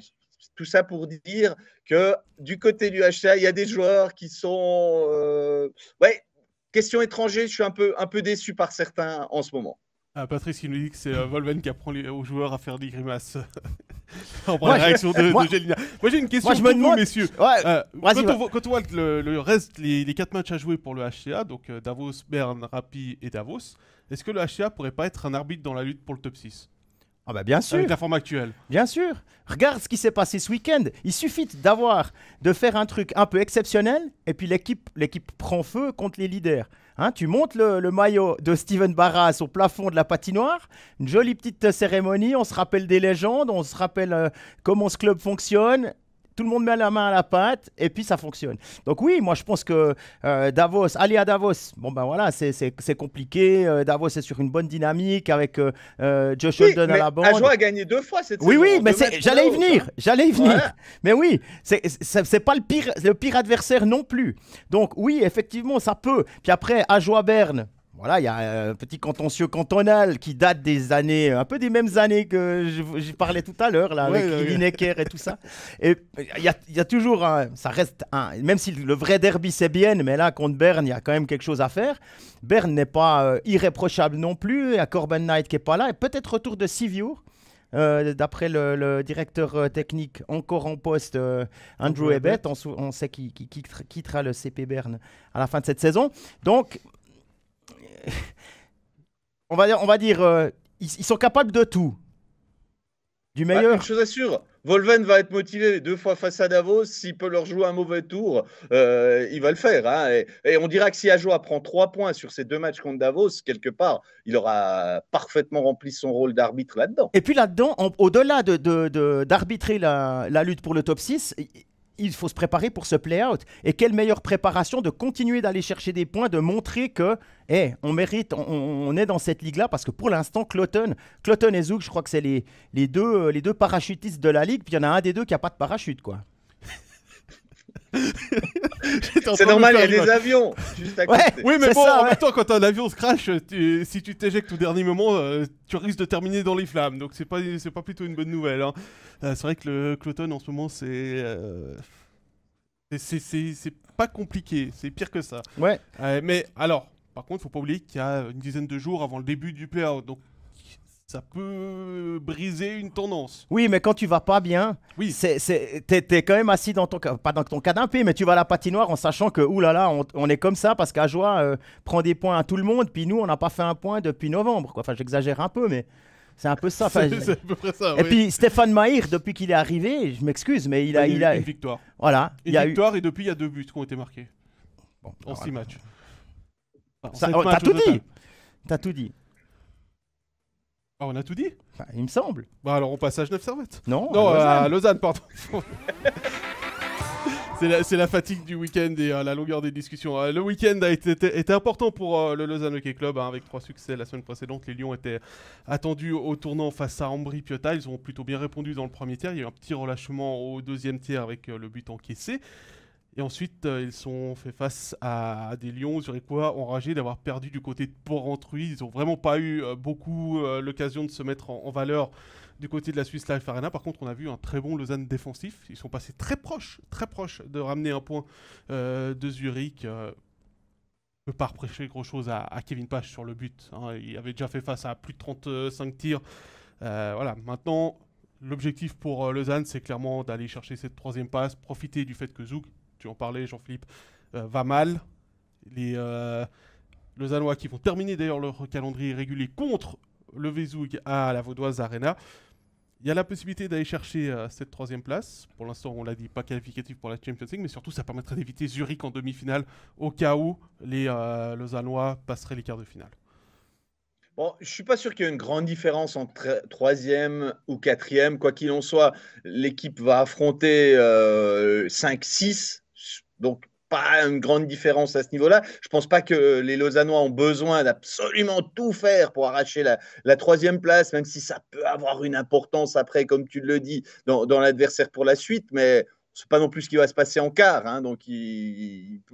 tout ça pour dire que du côté du HCA, il y a des joueurs qui sont... question étranger, je suis un peu déçu par certains en ce moment. Patrice qui nous dit que c'est Volven qui apprend aux joueurs à faire des grimaces. En la réaction de Gélina. Moi j'ai une question pour vous, messieurs. Ouais, quand on voit le reste, les 4 matchs à jouer pour le HCA, donc Davos, Berne, Rappi et Davos, est-ce que le HCA pourrait pas être un arbitre dans la lutte pour le top 6 ? Ah bah bien sûr. Avec la forme actuelle. Bien sûr. Regarde ce qui s'est passé ce week-end. Il suffit de faire un truc un peu exceptionnel et puis l'équipe prend feu contre les leaders. Hein, tu montes le maillot de Steven Barras au plafond de la patinoire, une jolie petite cérémonie, on se rappelle des légendes, on se rappelle comment ce club fonctionne. tout le monde met la main à la pâte et puis ça fonctionne. Donc oui, moi je pense que Davos, aller à Davos, bon ben voilà, c'est compliqué. Davos est sur une bonne dynamique avec Josh Holden à la bande. Ajoie a gagné 2 fois cette oui, saison. Oui, mais j'allais y venir. Voilà. Mais oui, c'est pas le pire adversaire non plus. Donc oui, effectivement, ça peut. Puis après, Ajoie-Berne. Voilà, il y a un petit contentieux cantonal qui date des années, un peu des mêmes années que je parlais tout à l'heure, là, avec Lineker et tout ça. Et il y a toujours, ça reste même si le vrai derby c'est bien, mais là, contre Berne, il y a quand même quelque chose à faire. Berne n'est pas irréprochable non plus, il y a Corben Knight qui n'est pas là, et peut-être retour de Siviour. D'après le directeur technique encore en poste, Andrew Ebbett, on sait qu'il quittera le CP Berne à la fin de cette saison. Donc, on va dire ils sont capables de tout. Du meilleur. Une chose est sûre, Volven va être motivé 2 fois face à Davos. S'il peut leur jouer un mauvais tour, il va le faire. Hein. Et on dira que si Ajoie prend 3 points sur ces 2 matchs contre Davos, quelque part, il aura parfaitement rempli son rôle d'arbitre là-dedans. Et puis là-dedans, au-delà d'arbitrer la lutte pour le top 6, il faut se préparer pour ce play-out. Et quelle meilleure préparation de continuer d'aller chercher des points, de montrer que on mérite, on est dans cette ligue-là, parce que pour l'instant, Cloton et Zouk, je crois que c'est les deux parachutistes de la ligue, puis il y en a un des deux qui n'a pas de parachute, quoi. C'est normal, il y a des avions juste à côté. Oui, mais bon, en même temps, quand un avion se crash, si tu t'éjectes au dernier moment, tu risques de terminer dans les flammes. Donc c'est pas plutôt une bonne nouvelle. Hein. C'est vrai que le Cloton en ce moment, c'est pas compliqué. C'est pire que ça. Ouais. Mais alors, par contre, faut pas oublier qu'il y a une dizaine de jours avant le début du play-out. Donc ça peut briser une tendance. Oui, mais quand tu vas pas bien, t'es quand même assis pas dans ton canapé, mais tu vas à la patinoire en sachant que, oulala, on est comme ça parce qu'Ajoie prend des points à tout le monde, puis nous, on n'a pas fait un point depuis novembre. Quoi. Enfin, j'exagère un peu, mais c'est un peu ça. C'est à peu près ça, Et puis, Stéphane Mahir, depuis qu'il est arrivé, je m'excuse, mais il a une victoire. Voilà. Une victoire, et depuis, il y a 2 buts qui ont été marqués. Bon, en 6 matchs. T'as tout dit. T'as tout dit. Ah, on a tout dit? Enfin, il me semble. Bah alors on passe à Genève Servette. Non, à Lausanne, pardon. C'est la fatigue du week-end et la longueur des discussions. Le week-end a été important pour le Lausanne Hockey Club, avec 3 succès la semaine précédente. Les Lions étaient attendus au tournant face à Ambri-Piotta. Ils ont plutôt bien répondu dans le premier tiers. Il y a eu un petit relâchement au deuxième tiers avec le but encaissé. Et ensuite, ils sont fait face à des Lions zurichois enragés d'avoir perdu du côté de Porrentruy. Ils n'ont vraiment pas eu beaucoup l'occasion de se mettre en valeur du côté de la Swiss Life Arena. Par contre, on a vu un très bon Lausanne défensif. Ils sont passés très proches de ramener un point de Zurich. Ne peut pas reprocher grand-chose à Kevin Pache sur le but. Hein. Il avait déjà fait face à plus de 35 tirs. Voilà, maintenant, l'objectif pour Lausanne, c'est clairement d'aller chercher cette 3e passe, profiter du fait que Zouk, tu en parlais Jean-Philippe, va mal. Les Lausannois qui vont terminer d'ailleurs leur calendrier régulier contre le Vesoug à la Vaudoise Arena. Il y a la possibilité d'aller chercher cette 3e place. Pour l'instant, on l'a dit, pas qualificatif pour la Champions League, mais surtout ça permettrait d'éviter Zurich en demi-finale au cas où les Lausannois passeraient les quarts de finale. Bon, je ne suis pas sûr qu'il y ait une grande différence entre 3e ou 4e. Quoi qu'il en soit, l'équipe va affronter 5-6. Donc, pas une grande différence à ce niveau-là. Je ne pense pas que les Lausannois ont besoin d'absolument tout faire pour arracher la 3e place, même si ça peut avoir une importance après, comme tu le dis, dans l'adversaire pour la suite. Mais ce n'est pas non plus ce qui va se passer en quart. Hein. Donc,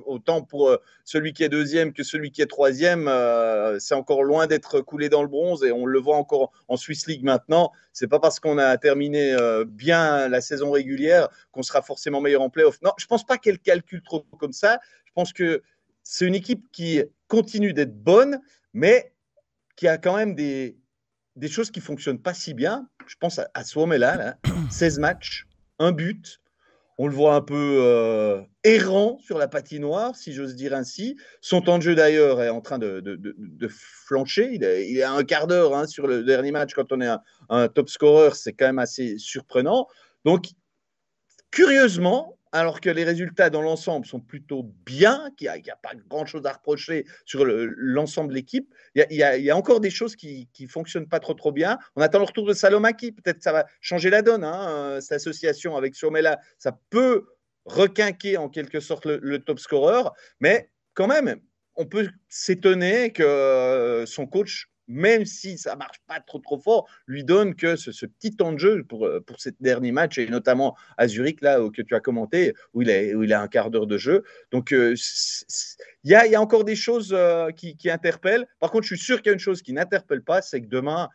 autant pour celui qui est 2e que celui qui est 3e, c'est encore loin d'être coulé dans le bronze. Et on le voit encore en Swiss League maintenant. Ce n'est pas parce qu'on a terminé bien la saison régulière qu'on sera forcément meilleur en play-off. Non, je ne pense pas qu'elle calcule trop comme ça. Je pense que c'est une équipe qui continue d'être bonne, mais qui a quand même des choses qui ne fonctionnent pas si bien. Je pense à Suomela, là, 16 matchs, 1 but. On le voit un peu errant sur la patinoire, si j'ose dire ainsi. Son temps de jeu, d'ailleurs, est en train de flancher. Il est à un quart d'heure hein, sur le dernier match. Quand on est un top scorer, c'est quand même assez surprenant. Donc, curieusement, alors que les résultats dans l'ensemble sont plutôt bien, qu'il n'y a pas grand-chose à reprocher sur l'ensemble de l'équipe, il y a encore des choses qui ne fonctionnent pas trop bien. On attend le retour de Salomaki, peut-être que ça va changer la donne, hein, cette association avec Suomela, ça peut requinquer en quelque sorte le top scorer, mais quand même, on peut s'étonner que son coach, même si ça ne marche pas trop fort, lui donne que ce petit temps de jeu pour ces derniers matchs, et notamment à Zurich, là, que tu as commenté, où il a un quart d'heure de jeu. Donc, il y a encore des choses qui interpellent. Par contre, je suis sûr qu'il y a une chose qui n'interpelle pas, c'est que demain,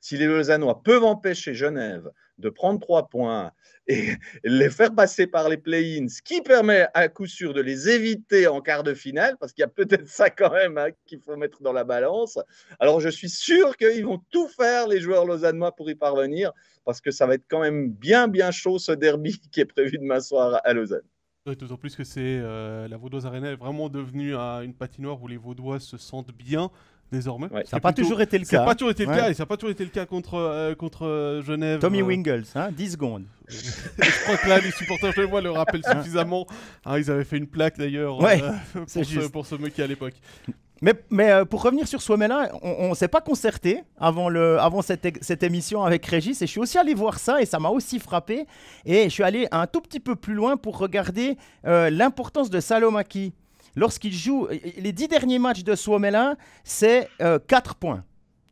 si les Lausannois peuvent empêcher Genève de prendre 3 points et les faire passer par les play-ins, ce qui permet à coup sûr de les éviter en quart de finale, parce qu'il y a peut-être ça quand même qu'il faut mettre dans la balance. Alors je suis sûr qu'ils vont tout faire, les joueurs lausannois, pour y parvenir, parce que ça va être quand même bien chaud ce derby qui est prévu demain soir à Lausanne. Ouais, d'autant plus que la Vaudoise Arena est vraiment devenue une patinoire où les Vaudois se sentent bien désormais. Ouais. Ça n'a pas toujours été le cas. Ça n'a pas toujours été le cas, et ça n'a pas toujours été le cas contre Genève. Tommy Wingles, 10 secondes. Je crois que là, les supporters genevois le rappellent suffisamment. Ils avaient fait une plaque d'ailleurs pour se moquer à l'époque. Mais pour revenir sur Suomela, on ne s'est pas concerté avant cette émission avec Régis, et je suis aussi allé voir ça et ça m'a aussi frappé. Et je suis allé un tout petit peu plus loin pour regarder l'importance de Salomaki. Lorsqu'il joue, les 10 derniers matchs de Suomela, c'est 4 points.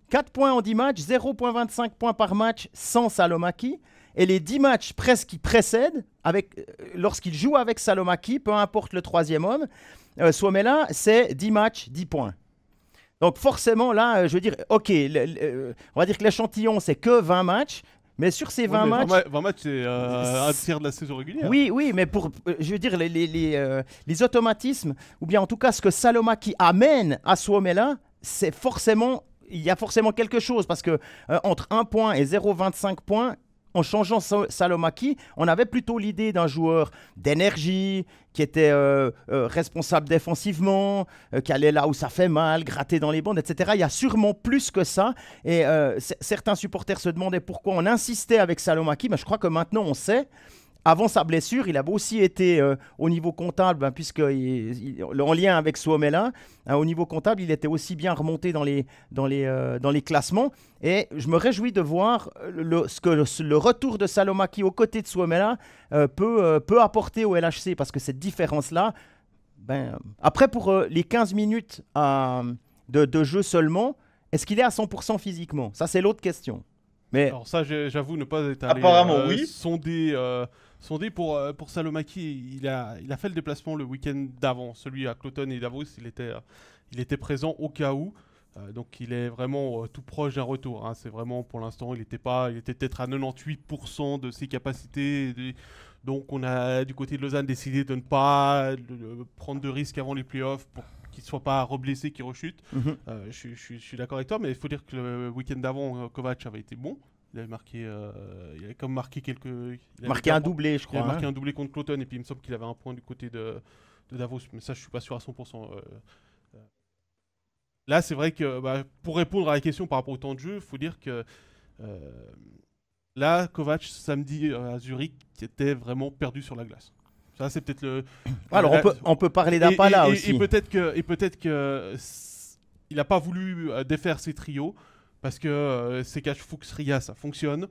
4 points en 10 matchs, 0,25 points par match sans Salomaki. Et les 10 matchs presque qui précèdent, lorsqu'il joue avec Salomaki, peu importe le troisième homme, Suomela, c'est 10 matchs, 10 points. Donc forcément, là, je veux dire, ok, on va dire que l'échantillon, c'est que 20 matchs. Mais sur ces 20 matchs... 20 matchs, c'est un tiers de la saison régulière. Oui, mais je veux dire, les automatismes, ou bien en tout cas ce que Salomaki amène à Suomela, c'est forcément... Il y a forcément quelque chose, parce que entre 1 point et 0,25 points, en changeant Salomaki, on avait plutôt l'idée d'un joueur d'énergie, qui était responsable défensivement, qui allait là où ça fait mal, gratter dans les bandes, etc. Il y a sûrement plus que ça. Et certains supporters se demandaient pourquoi on insistait avec Salomaki. Mais je crois que maintenant, on sait. Avant sa blessure, il avait aussi été au niveau comptable, puisque en lien avec Suomela, au niveau comptable, il était aussi bien remonté dans les classements. Et je me réjouis de voir ce que le retour de Salomaki aux côtés de Suomela peut apporter au LHC, parce que cette différence-là, après pour les 15 minutes de jeu seulement, est-ce qu'il est à 100% physiquement? Ça, c'est l'autre question. Mais... Alors ça, j'avoue ne pas être allé oui. sonder pour Salomaki. Il a fait le déplacement le week-end d'avant, celui à Cloton et Davos. Il était présent au cas où. Donc il est vraiment tout proche d'un retour. C'est vraiment, pour l'instant, il était peut-être à 98% de ses capacités. Donc on a, du côté de Lausanne, décidé de ne pas prendre de risques avant les playoffs pour qu'il ne soit pas reblessé, qu'il rechute. Je suis d'accord avec toi, mais il faut dire que le week-end d'avant, Kovac avait été bon. Il avait marqué, il avait comme marqué un doublé, je crois. Il avait marqué un doublé contre Cloton, et puis il me semble qu'il avait un point du côté de Davos, mais ça, je suis pas sûr à 100%. Là, c'est vrai que pour répondre à la question par rapport au temps de jeu, il faut dire que là, Kovac, samedi à Zurich, était vraiment perdu sur la glace. Ça, c'est peut-être le... Alors, on peut parler d'Apala aussi. Et peut-être que il n'a pas voulu défaire ses trios, parce que Sekac, Fuchs, Ria, ça fonctionne.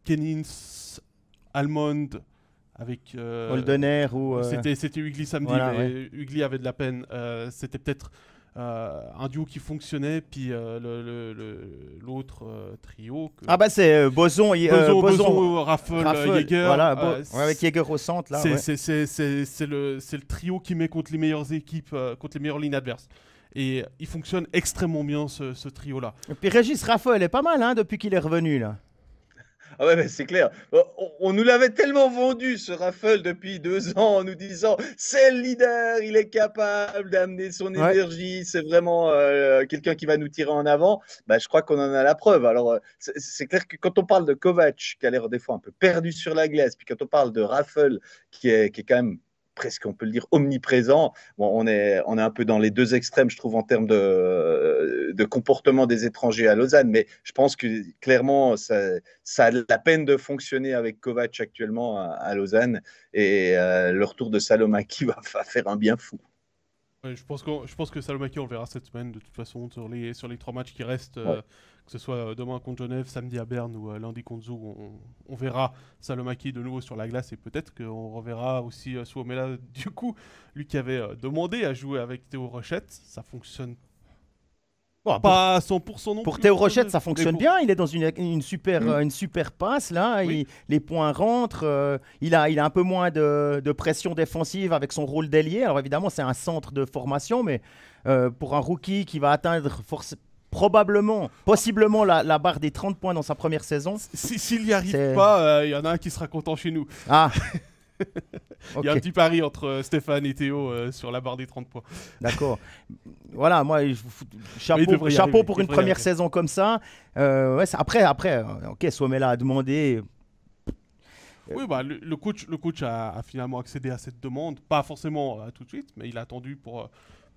Kennins, Almond, avec... Holdener ou... C'était Ugly samedi, voilà, mais Ugly avait de la peine. C'était peut-être un duo qui fonctionnait, puis l'autre trio... c'est Boson, Raffel, Jäger. Voilà, avec Jäger au centre, là. C'est le trio qui met contre les meilleures équipes, contre les meilleures lignes adverses. Et il fonctionne extrêmement bien, ce trio-là. Et puis Régis Raffel est pas mal depuis qu'il est revenu, là. Ah ouais, c'est clair. On nous l'avait tellement vendu, ce Raffel, depuis 2 ans, en nous disant c'est le leader, il est capable d'amener son énergie, c'est vraiment quelqu'un qui va nous tirer en avant. Je crois qu'on en a la preuve. Alors, c'est clair que quand on parle de Kovac, qui a l'air des fois un peu perdu sur la glace, puis quand on parle de Raffel, qui est quand même presque, on peut le dire, omniprésent. Bon, on est un peu dans les deux extrêmes, je trouve, en termes de comportement des étrangers à Lausanne, mais je pense que clairement, ça a la peine de fonctionner avec Kovac actuellement à Lausanne, et le retour de Salomaki va faire un bien fou. Ouais, je pense que Salomaki, on le verra cette semaine, de toute façon, sur les 3 matchs qui restent, Ouais. que ce soit demain contre Genève, samedi à Berne ou lundi contre Zug, on verra Salomaki de nouveau sur la glace, et peut-être qu'on reverra aussi Suomela, du coup, lui qui avait demandé à jouer avec Théo Rochette, ça fonctionne Bon, pas à 100% non pour plus. Théo Rochette, ça Mais fonctionne pour- bien. Il est dans une super passe là. Oui. Les points rentrent. Il a un peu moins de pression défensive avec son rôle d'ailier. Alors évidemment, c'est un centre de formation, mais pour un rookie qui va atteindre probablement, possiblement la barre des 30 points dans sa première saison. S'il n'y arrive C'est- pas, il y en a un qui sera content chez nous. Ah, Il y a un ok, petit pari entre Stéphane et Théo sur la barre des 30 points. d'accord. Voilà, moi, Mais il chapeau devrait y chapeau arriver, pour il une devrait y première arriver. saison comme ça. Ouais, après, ok, Suomela a demandé. Oui, bah, le coach a finalement accédé à cette demande, pas forcément tout de suite, mais il a attendu pour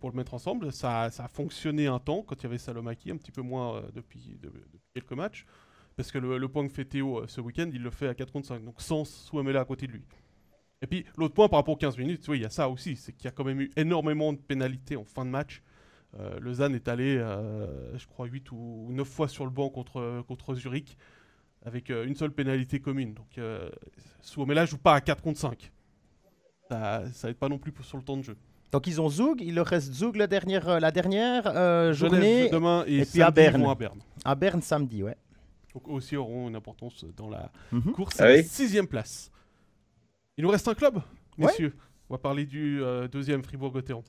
le mettre ensemble. Ça a fonctionné un temps quand il y avait Salomaki, un petit peu moins depuis quelques matchs, parce que le point que fait Théo ce week-end, il le fait à 4 contre 5, donc sans Suomela à côté de lui. Et puis l'autre point par rapport aux 15 minutes, oui, il y a ça aussi, c'est qu'il y a quand même eu énormément de pénalités en fin de match. Lausanne est allé, je crois, 8 ou 9 fois sur le banc contre Zurich, avec une seule pénalité commune. Donc Suomela joue pas à 4 contre 5. Ça aide pas non plus sur le temps de jeu. Donc ils ont Zug, il leur reste Zug la dernière Genève journée demain et puis à samedi, ils Berne. vont à Berne. à Berne samedi, ouais. Donc aussi auront une importance dans la Mhm. course. Ah C'est la oui. 6e place. Il nous reste un club, Ouais. messieurs. On va parler du deuxième Fribourg-Gotteron.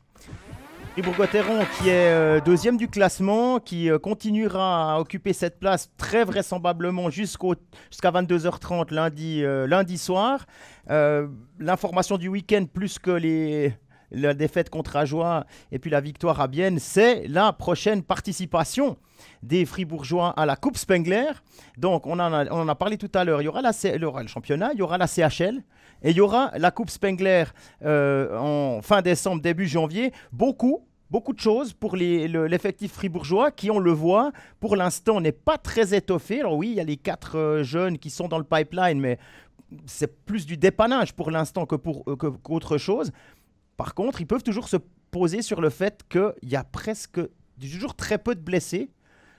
Fribourg-Gotteron qui est deuxième du classement, qui continuera à occuper cette place très vraisemblablement jusqu'à 22h30 lundi soir. L'information du week-end, plus que la défaite contre Ajoie et puis la victoire à Bienne, c'est la prochaine participation des Fribourgeois à la Coupe Spengler. Donc, on en a parlé tout à l'heure. Il y aura le championnat, il y aura la CHL et il y aura la Coupe Spengler en fin décembre, début janvier. Beaucoup de choses pour l'effectif fribourgeois qui, on le voit, pour l'instant n'est pas très étoffé. Alors oui, il y a les 4 jeunes qui sont dans le pipeline, mais c'est plus du dépannage pour l'instant qu'autre chose. Par contre, ils peuvent toujours se poser sur le fait qu'il y a toujours très peu de blessés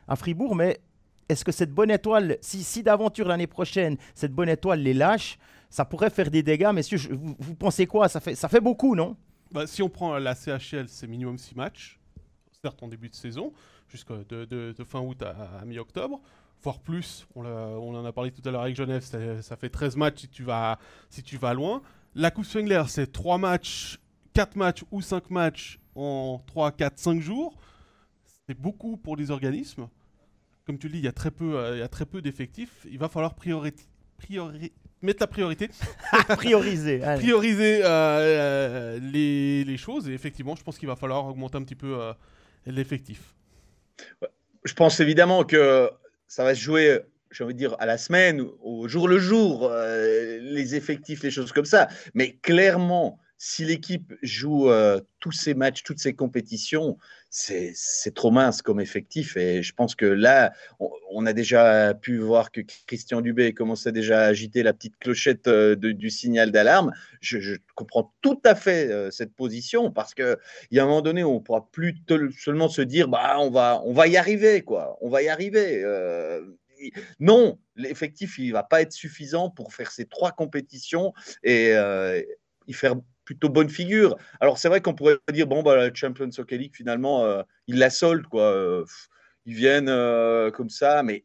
à Fribourg, mais est-ce que cette bonne étoile, si d'aventure l'année prochaine, cette bonne étoile les lâche, ça pourrait faire des dégâts, messieurs. Vous pensez quoi? Ça fait beaucoup, non? Bah, si on prend la CHL, c'est minimum 6 matchs, certes en début de saison, jusqu'à de fin août à mi-octobre, voire plus. On en a parlé tout à l'heure avec Genève, ça fait 13 matchs si tu vas loin. La Coupe Spengler, c'est 3 matchs, 4 matchs ou 5 matchs en 3, 4, 5 jours. C'est beaucoup pour les organismes. Comme tu le dis, il y a très peu d'effectifs. Il va falloir mettre la priorité, Prioriser. Allez. prioriser les choses. Et effectivement, je pense qu'il va falloir augmenter un petit peu l'effectif. Je pense évidemment que ça va se jouer, j'ai envie de dire, à la semaine, au jour le jour, les effectifs, les choses comme ça. Mais clairement, si l'équipe joue tous ces matchs, toutes ces compétitions, c'est trop mince comme effectif. Et je pense que là, on a déjà pu voir que Christian Dubé commençait déjà à agiter la petite clochette du signal d'alarme. Je comprends tout à fait cette position, parce qu'il y a un moment donné où on ne pourra plus seulement se dire bah, on va y arriver, quoi. On va y arriver. Non, l'effectif, il ne va pas être suffisant pour faire ces 3 compétitions et y faire plutôt bonne figure. Alors, c'est vrai qu'on pourrait dire, bon, bah, la Champions Hockey League, finalement, ils la soldent, quoi. Ils viennent comme ça, mais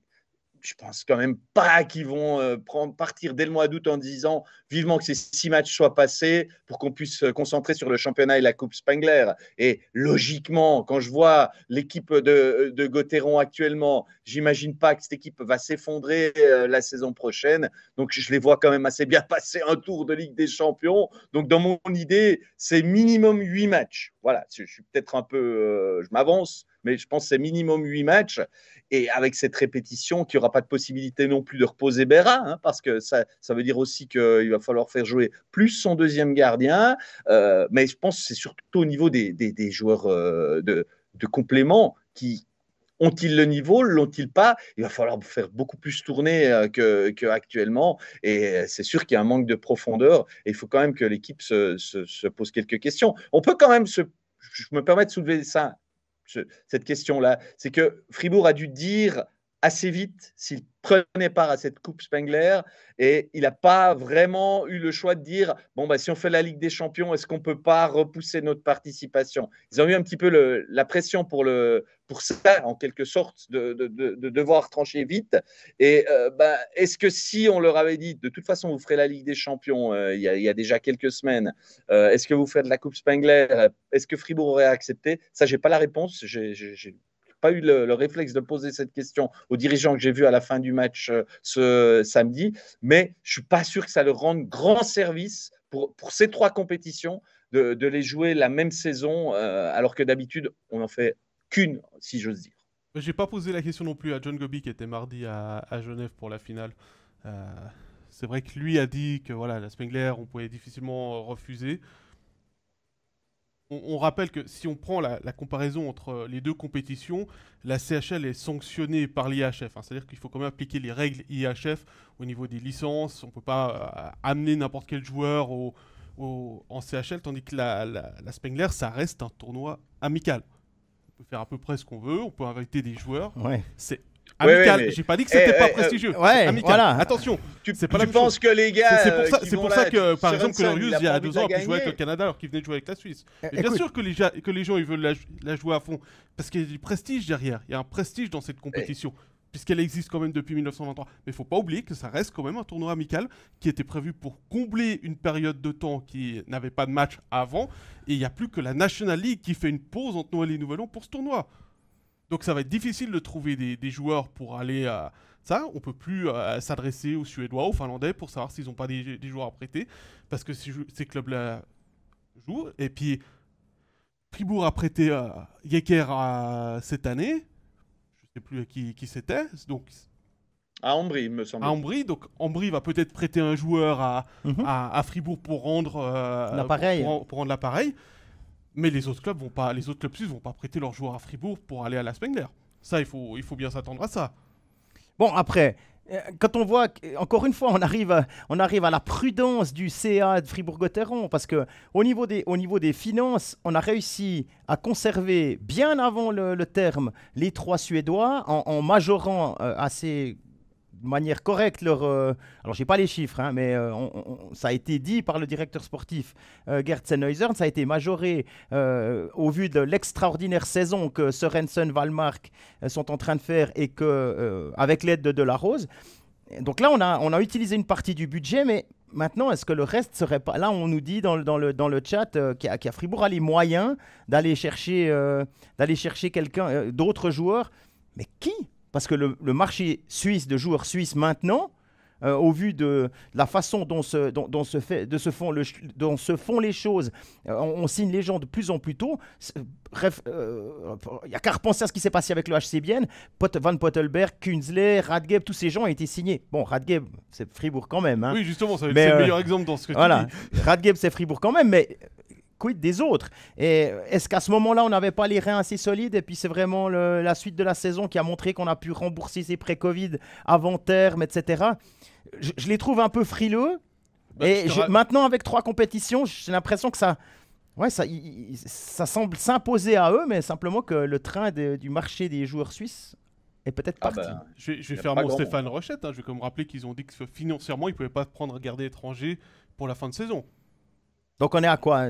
je pense quand même pas qu'ils vont partir dès le mois d'août en disant vivement que ces 6 matchs soient passés pour qu'on puisse se concentrer sur le championnat et la Coupe Spengler. Et logiquement, quand je vois l'équipe de Gotteron actuellement, j'imagine pas que cette équipe va s'effondrer la saison prochaine. Donc je les vois quand même assez bien passer un tour de Ligue des Champions. Donc dans mon idée, c'est minimum 8 matchs. voilà, je suis peut-être un peu, je m'avance, mais je pense que c'est minimum 8 matchs. Et avec cette répétition, qu'il n'y aura pas de possibilité non plus de reposer Berra, hein, parce que ça veut dire aussi qu'il va falloir faire jouer plus son deuxième gardien. Mais je pense que c'est surtout au niveau des joueurs de complément qui ont-ils le niveau, l'ont-ils pas? Il va falloir faire beaucoup plus tourner qu'actuellement. Et c'est sûr qu'il y a un manque de profondeur. Et il faut quand même que l'équipe se pose quelques questions. On peut quand même je me permets de soulever cette question-là. C'est que Fribourg a dû dire assez vite s'il prenait part à cette Coupe Spengler et il n'a pas vraiment eu le choix de dire bon, bah, si on fait la Ligue des Champions, est-ce qu'on ne peut pas repousser notre participation? Ils ont eu un petit peu la pression pour ça, en quelque sorte, de devoir trancher vite. Et est-ce que si on leur avait dit de toute façon, vous ferez la Ligue des Champions il y a déjà quelques semaines, est-ce que vous faites la Coupe Spengler? Est-ce que Fribourg aurait accepté? Ça, je n'ai pas la réponse. J'ai pas eu le réflexe de poser cette question aux dirigeants que j'ai vus à la fin du match ce samedi, mais je suis pas sûr que ça leur rende grand service pour ces 3 compétitions de les jouer la même saison, alors que d'habitude on en fait qu'une, si j'ose dire. J'ai pas posé la question non plus à John Gobi qui était mardi à Genève pour la finale. C'est vrai que lui a dit que voilà, la Spengler on pouvait difficilement refuser. On rappelle que si on prend la comparaison entre les deux compétitions, la CHL est sanctionnée par l'IHF. Hein, c'est-à-dire qu'il faut quand même appliquer les règles IHF au niveau des licences. On ne peut pas amener n'importe quel joueur en CHL, tandis que la Spengler, ça reste un tournoi amical. On peut faire à peu près ce qu'on veut, on peut inviter des joueurs. Ouais. C'est amical. Mais... J'ai pas dit que c'était pas prestigieux. Ouais, amical. Voilà. Attention, c'est pas tu penses que les gars. C'est pour ça que, par exemple, que Lorius, il y a 2 ans, a pu jouer avec le gagner. Canada alors qu'il venait de jouer avec la Suisse. Mais bien Écoute, sûr que les gens ils veulent la jouer à fond. Parce qu'il y a du prestige derrière. Il y a un prestige dans cette compétition. Puisqu'elle existe quand même depuis 1923. Mais il ne faut pas oublier que ça reste quand même un tournoi amical qui était prévu pour combler une période de temps qui n'avait pas de match avant. Et il n'y a plus que la National League qui fait une pause entre Noël et Nouvel An pour ce tournoi. Donc ça va être difficile de trouver des joueurs pour aller à ça. On ne peut plus s'adresser aux Suédois, aux Finlandais pour savoir s'ils n'ont pas des joueurs à prêter. Parce que ces clubs-là jouent. Et puis, Fribourg a prêté Yecker cette année. Je ne sais plus qui c'était. Donc, à Ambry, il me semble. À Ambry. Donc Ambry va peut-être prêter un joueur à Fribourg pour rendre l'appareil. Pour rendre l'appareil. Mais les autres clubs suisses vont pas prêter leurs joueurs à Fribourg pour aller à la Spengler. Ça, il faut bien s'attendre à ça. Bon, après, quand on voit, encore une fois, on arrive à la prudence du CA de Fribourg-Gotteron, parce qu'au niveau des finances, on a réussi à conserver bien avant le terme les 3 Suédois en majorant assez de manière correcte alors j'ai pas les chiffres, hein, mais ça a été dit par le directeur sportif Gerd Sennhäuser, ça a été majoré au vu de l'extraordinaire saison que Sørensen, Wallmark sont en train de faire et que avec l'aide de Delarose. Donc là on a utilisé une partie du budget, mais maintenant est-ce que le reste serait pas là? On nous dit dans le chat qu'à Fribourg a les moyens d'aller chercher quelqu'un, d'autres joueurs, mais qui? Parce que le marché suisse de joueurs suisses maintenant, au vu de la façon dont se font les choses, on signe les gens de plus en plus tôt. Il n'y a qu'à repenser à ce qui s'est passé avec le HC Bienne. Van Pottelberg, Künzle, Radgeb, tous ces gens ont été signés. Bon, Radgeb, c'est Fribourg quand même. Hein. Oui, justement, c'est le meilleur exemple dans ce que tu dis. Radgeb, c'est Fribourg quand même, mais... quid des autres? Et est-ce qu'à ce moment-là, on n'avait pas les reins assez solides? Et puis c'est vraiment la suite de la saison qui a montré qu'on a pu rembourser ses pré-Covid avant terme, etc. Je les trouve un peu frileux. Maintenant, avec 3 compétitions, j'ai l'impression que ça semble s'imposer à eux, mais simplement que le train du marché des joueurs suisses est peut-être parti. Je vais faire mon Stéphane Rochette. Hein. Je vais quand même rappeler qu'ils ont dit que financièrement, ils ne pouvaient pas prendre un gardien étranger pour la fin de saison. Donc on est à quoi?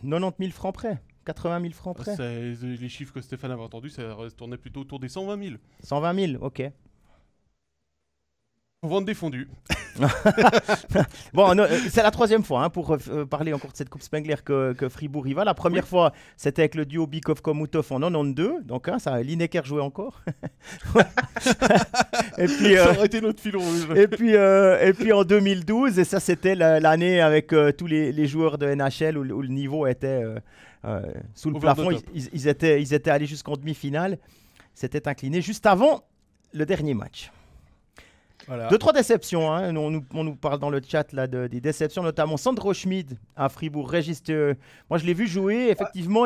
90 000 francs près? 80 000 francs près? Les chiffres que Stéphane avait entendus, ça tournait plutôt autour des 120 000. 120 000, ok. Pour vendre des fondus. Bon, c'est la 3e fois hein, pour parler encore de cette Coupe Spengler que Fribourg y va. La première fois, c'était avec le duo Bikov-Komutov en 92. Donc, ça, Lineker jouait encore. Et puis, ça aurait été notre fil rouge. Et puis en 2012, et ça, c'était l'année avec tous les joueurs de NHL où le niveau était sous le Over the plafond. top. Ils étaient allés jusqu'en demi-finale. C'était incliné juste avant le dernier match. Voilà. 2-3 déceptions. Hein. On nous parle dans le chat là, des déceptions, notamment Sandro Schmid à Fribourg. Régis, moi je l'ai vu jouer. Effectivement,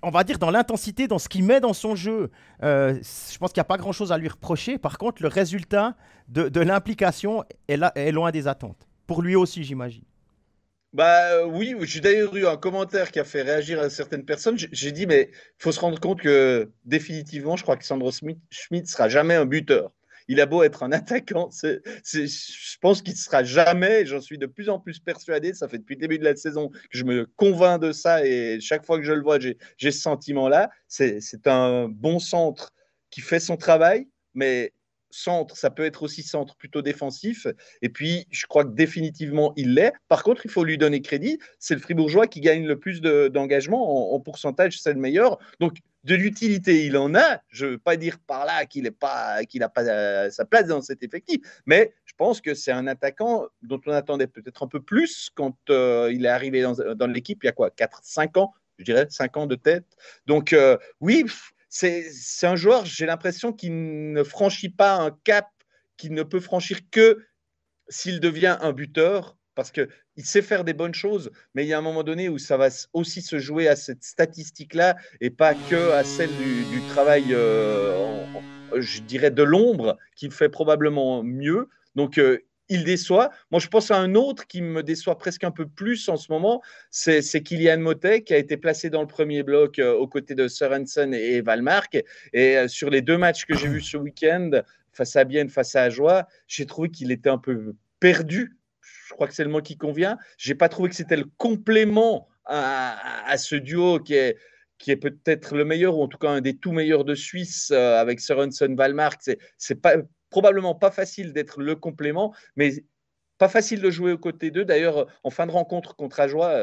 on va dire dans l'intensité, dans ce qu'il met dans son jeu. Je pense qu'il n'y a pas grand-chose à lui reprocher. Par contre, le résultat de l'implication est loin des attentes. Pour lui aussi, j'imagine. Bah oui, j'ai d'ailleurs eu un commentaire qui a fait réagir à certaines personnes. J'ai dit, mais il faut se rendre compte que définitivement, je crois que Sandro Schmid sera jamais un buteur. Il a beau être un attaquant, je pense qu'il ne sera jamais, j'en suis de plus en plus persuadé, ça fait depuis le début de la saison que je me convainc de ça et chaque fois que je le vois, j'ai ce sentiment-là. C'est un bon centre qui fait son travail, mais centre, ça peut être aussi centre plutôt défensif. Et puis, je crois que définitivement, il l'est. Par contre, il faut lui donner crédit. C'est le Fribourgeois qui gagne le plus d'engagement. En pourcentage, c'est le meilleur. Donc, de l'utilité, il en a. Je ne veux pas dire par là qu'il n'a pas sa place dans cet effectif. Mais je pense que c'est un attaquant dont on attendait peut-être un peu plus quand il est arrivé dans l'équipe il y a quoi, 4-5 ans, je dirais, 5 ans de tête. Donc, oui, c'est un joueur, j'ai l'impression qu'il ne franchit pas un cap qu'il ne peut franchir que s'il devient un buteur, parce qu'il sait faire des bonnes choses, mais il y a un moment donné où ça va aussi se jouer à cette statistique-là et pas que à celle du travail, je dirais, de l'ombre, qu'il fait probablement mieux. Donc, il déçoit. Moi, je pense à un autre qui me déçoit presque un peu plus en ce moment, c'est Kylian Motet, qui a été placé dans le premier bloc aux côtés de Sørensen et Wallmark. Et sur les 2 matchs que j'ai vus ce week-end, face à Bienne, face à Ajoie, j'ai trouvé qu'il était un peu perdu. Je crois que c'est le mot qui convient. Je n'ai pas trouvé que c'était le complément à ce duo qui est peut-être le meilleur, ou en tout cas un des tout meilleurs de Suisse, avec Sørensen-Wallmark. C'est probablement pas facile d'être le complément, mais pas facile de jouer aux côtés d'eux. D'ailleurs, en fin de rencontre contre Ajoie,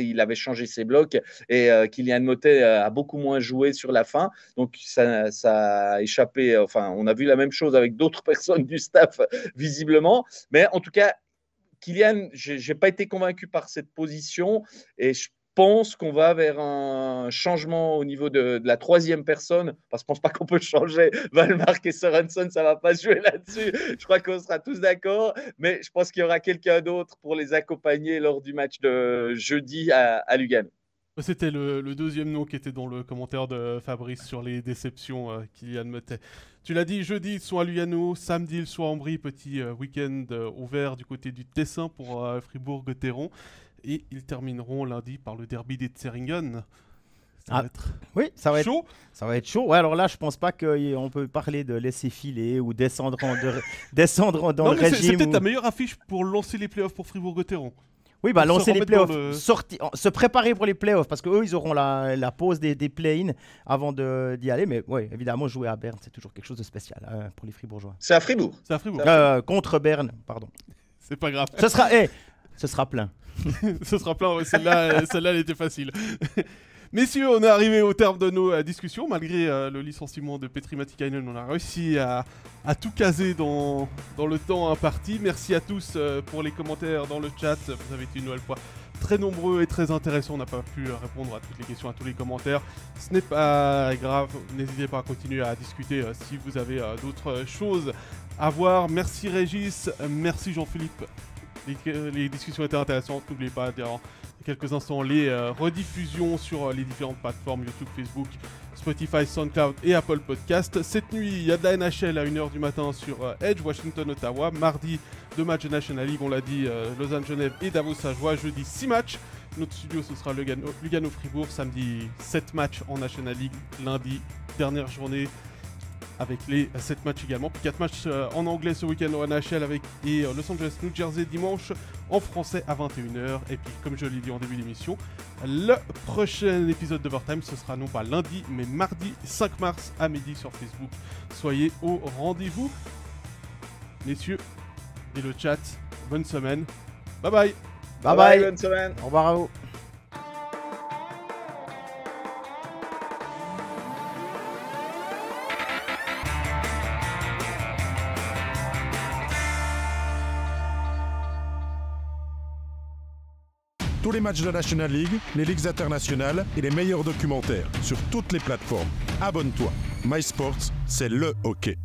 il avait changé ses blocs et Kylian Motet a beaucoup moins joué sur la fin. Donc, ça a échappé. Enfin, on a vu la même chose avec d'autres personnes du staff, visiblement. Mais en tout cas, Kylian, je n'ai pas été convaincu par cette position et je pense qu'on va vers un changement au niveau de la 3e personne, parce que je ne pense pas qu'on peut changer Wallmark et Sørensen, ça ne va pas se jouer là-dessus. Je crois qu'on sera tous d'accord, mais je pense qu'il y aura quelqu'un d'autre pour les accompagner lors du match de jeudi à Lugano. C'était le 2e nom qui était dans le commentaire de Fabrice sur les déceptions Kylian Motet. Tu l'as dit, jeudi ils sont à Lugano, samedi ils sont à Ambry, petit week-end ouvert du côté du Tessin pour Fribourg-Gotteron. Et ils termineront lundi par le derby des Zeringen. Ça va être chaud. Ça va être chaud. Ouais, alors là, je pense pas qu'on peut parler de laisser filer ou descendre dans le régime. C'est peut-être la meilleure affiche pour lancer les playoffs pour Fribourg-Gotteron. Oui, lancer les playoffs, se préparer pour les playoffs, parce qu'eux, ils auront la pause des play-in avant d'y aller. Mais oui, évidemment, jouer à Berne, c'est toujours quelque chose de spécial pour les Fribourgeois. C'est à Fribourg. Contre Berne, pardon. C'est pas grave. Ce sera plein. Ce sera plein, ouais, celle-là, elle était facile. Messieurs, on est arrivé au terme de nos discussions. Malgré le licenciement de Petri Matikainen, on a réussi à tout caser dans le temps imparti. Merci à tous pour les commentaires dans le chat. Vous avez été une nouvelle fois très nombreux et très intéressants. On n'a pas pu répondre à toutes les questions, à tous les commentaires. Ce n'est pas grave. N'hésitez pas à continuer à discuter si vous avez d'autres choses à voir. Merci Régis, merci Jean-Philippe. Les discussions étaient intéressantes. N'oubliez pas dans quelques instants les rediffusions sur les différentes plateformes YouTube, Facebook, Spotify, SoundCloud et Apple Podcast. Cette nuit, il y a de la NHL à 1h du matin sur Edge, Washington, Ottawa. Mardi, 2 matchs de National League, on l'a dit, Lausanne, Genève et Davos Ajoie. Jeudi, 6 matchs. Notre studio, ce sera Lugano Fribourg. Samedi, 7 matchs en National League. Lundi, dernière journée avec les 7 matchs également. Puis 4 matchs en anglais ce week-end au NHL avec Los Angeles, New Jersey dimanche en français à 21h. Et puis, comme je l'ai dit en début d'émission, le prochain épisode d'Overtime, ce sera non pas lundi, mais mardi 5 mars à midi sur Facebook. Soyez au rendez-vous. Messieurs et le chat, bonne semaine. Bye bye. Bye bye. Bonne semaine. Au revoir à vous. Tous les matchs de National League, les ligues internationales et les meilleurs documentaires sur toutes les plateformes. Abonne-toi. MySports, c'est le hockey.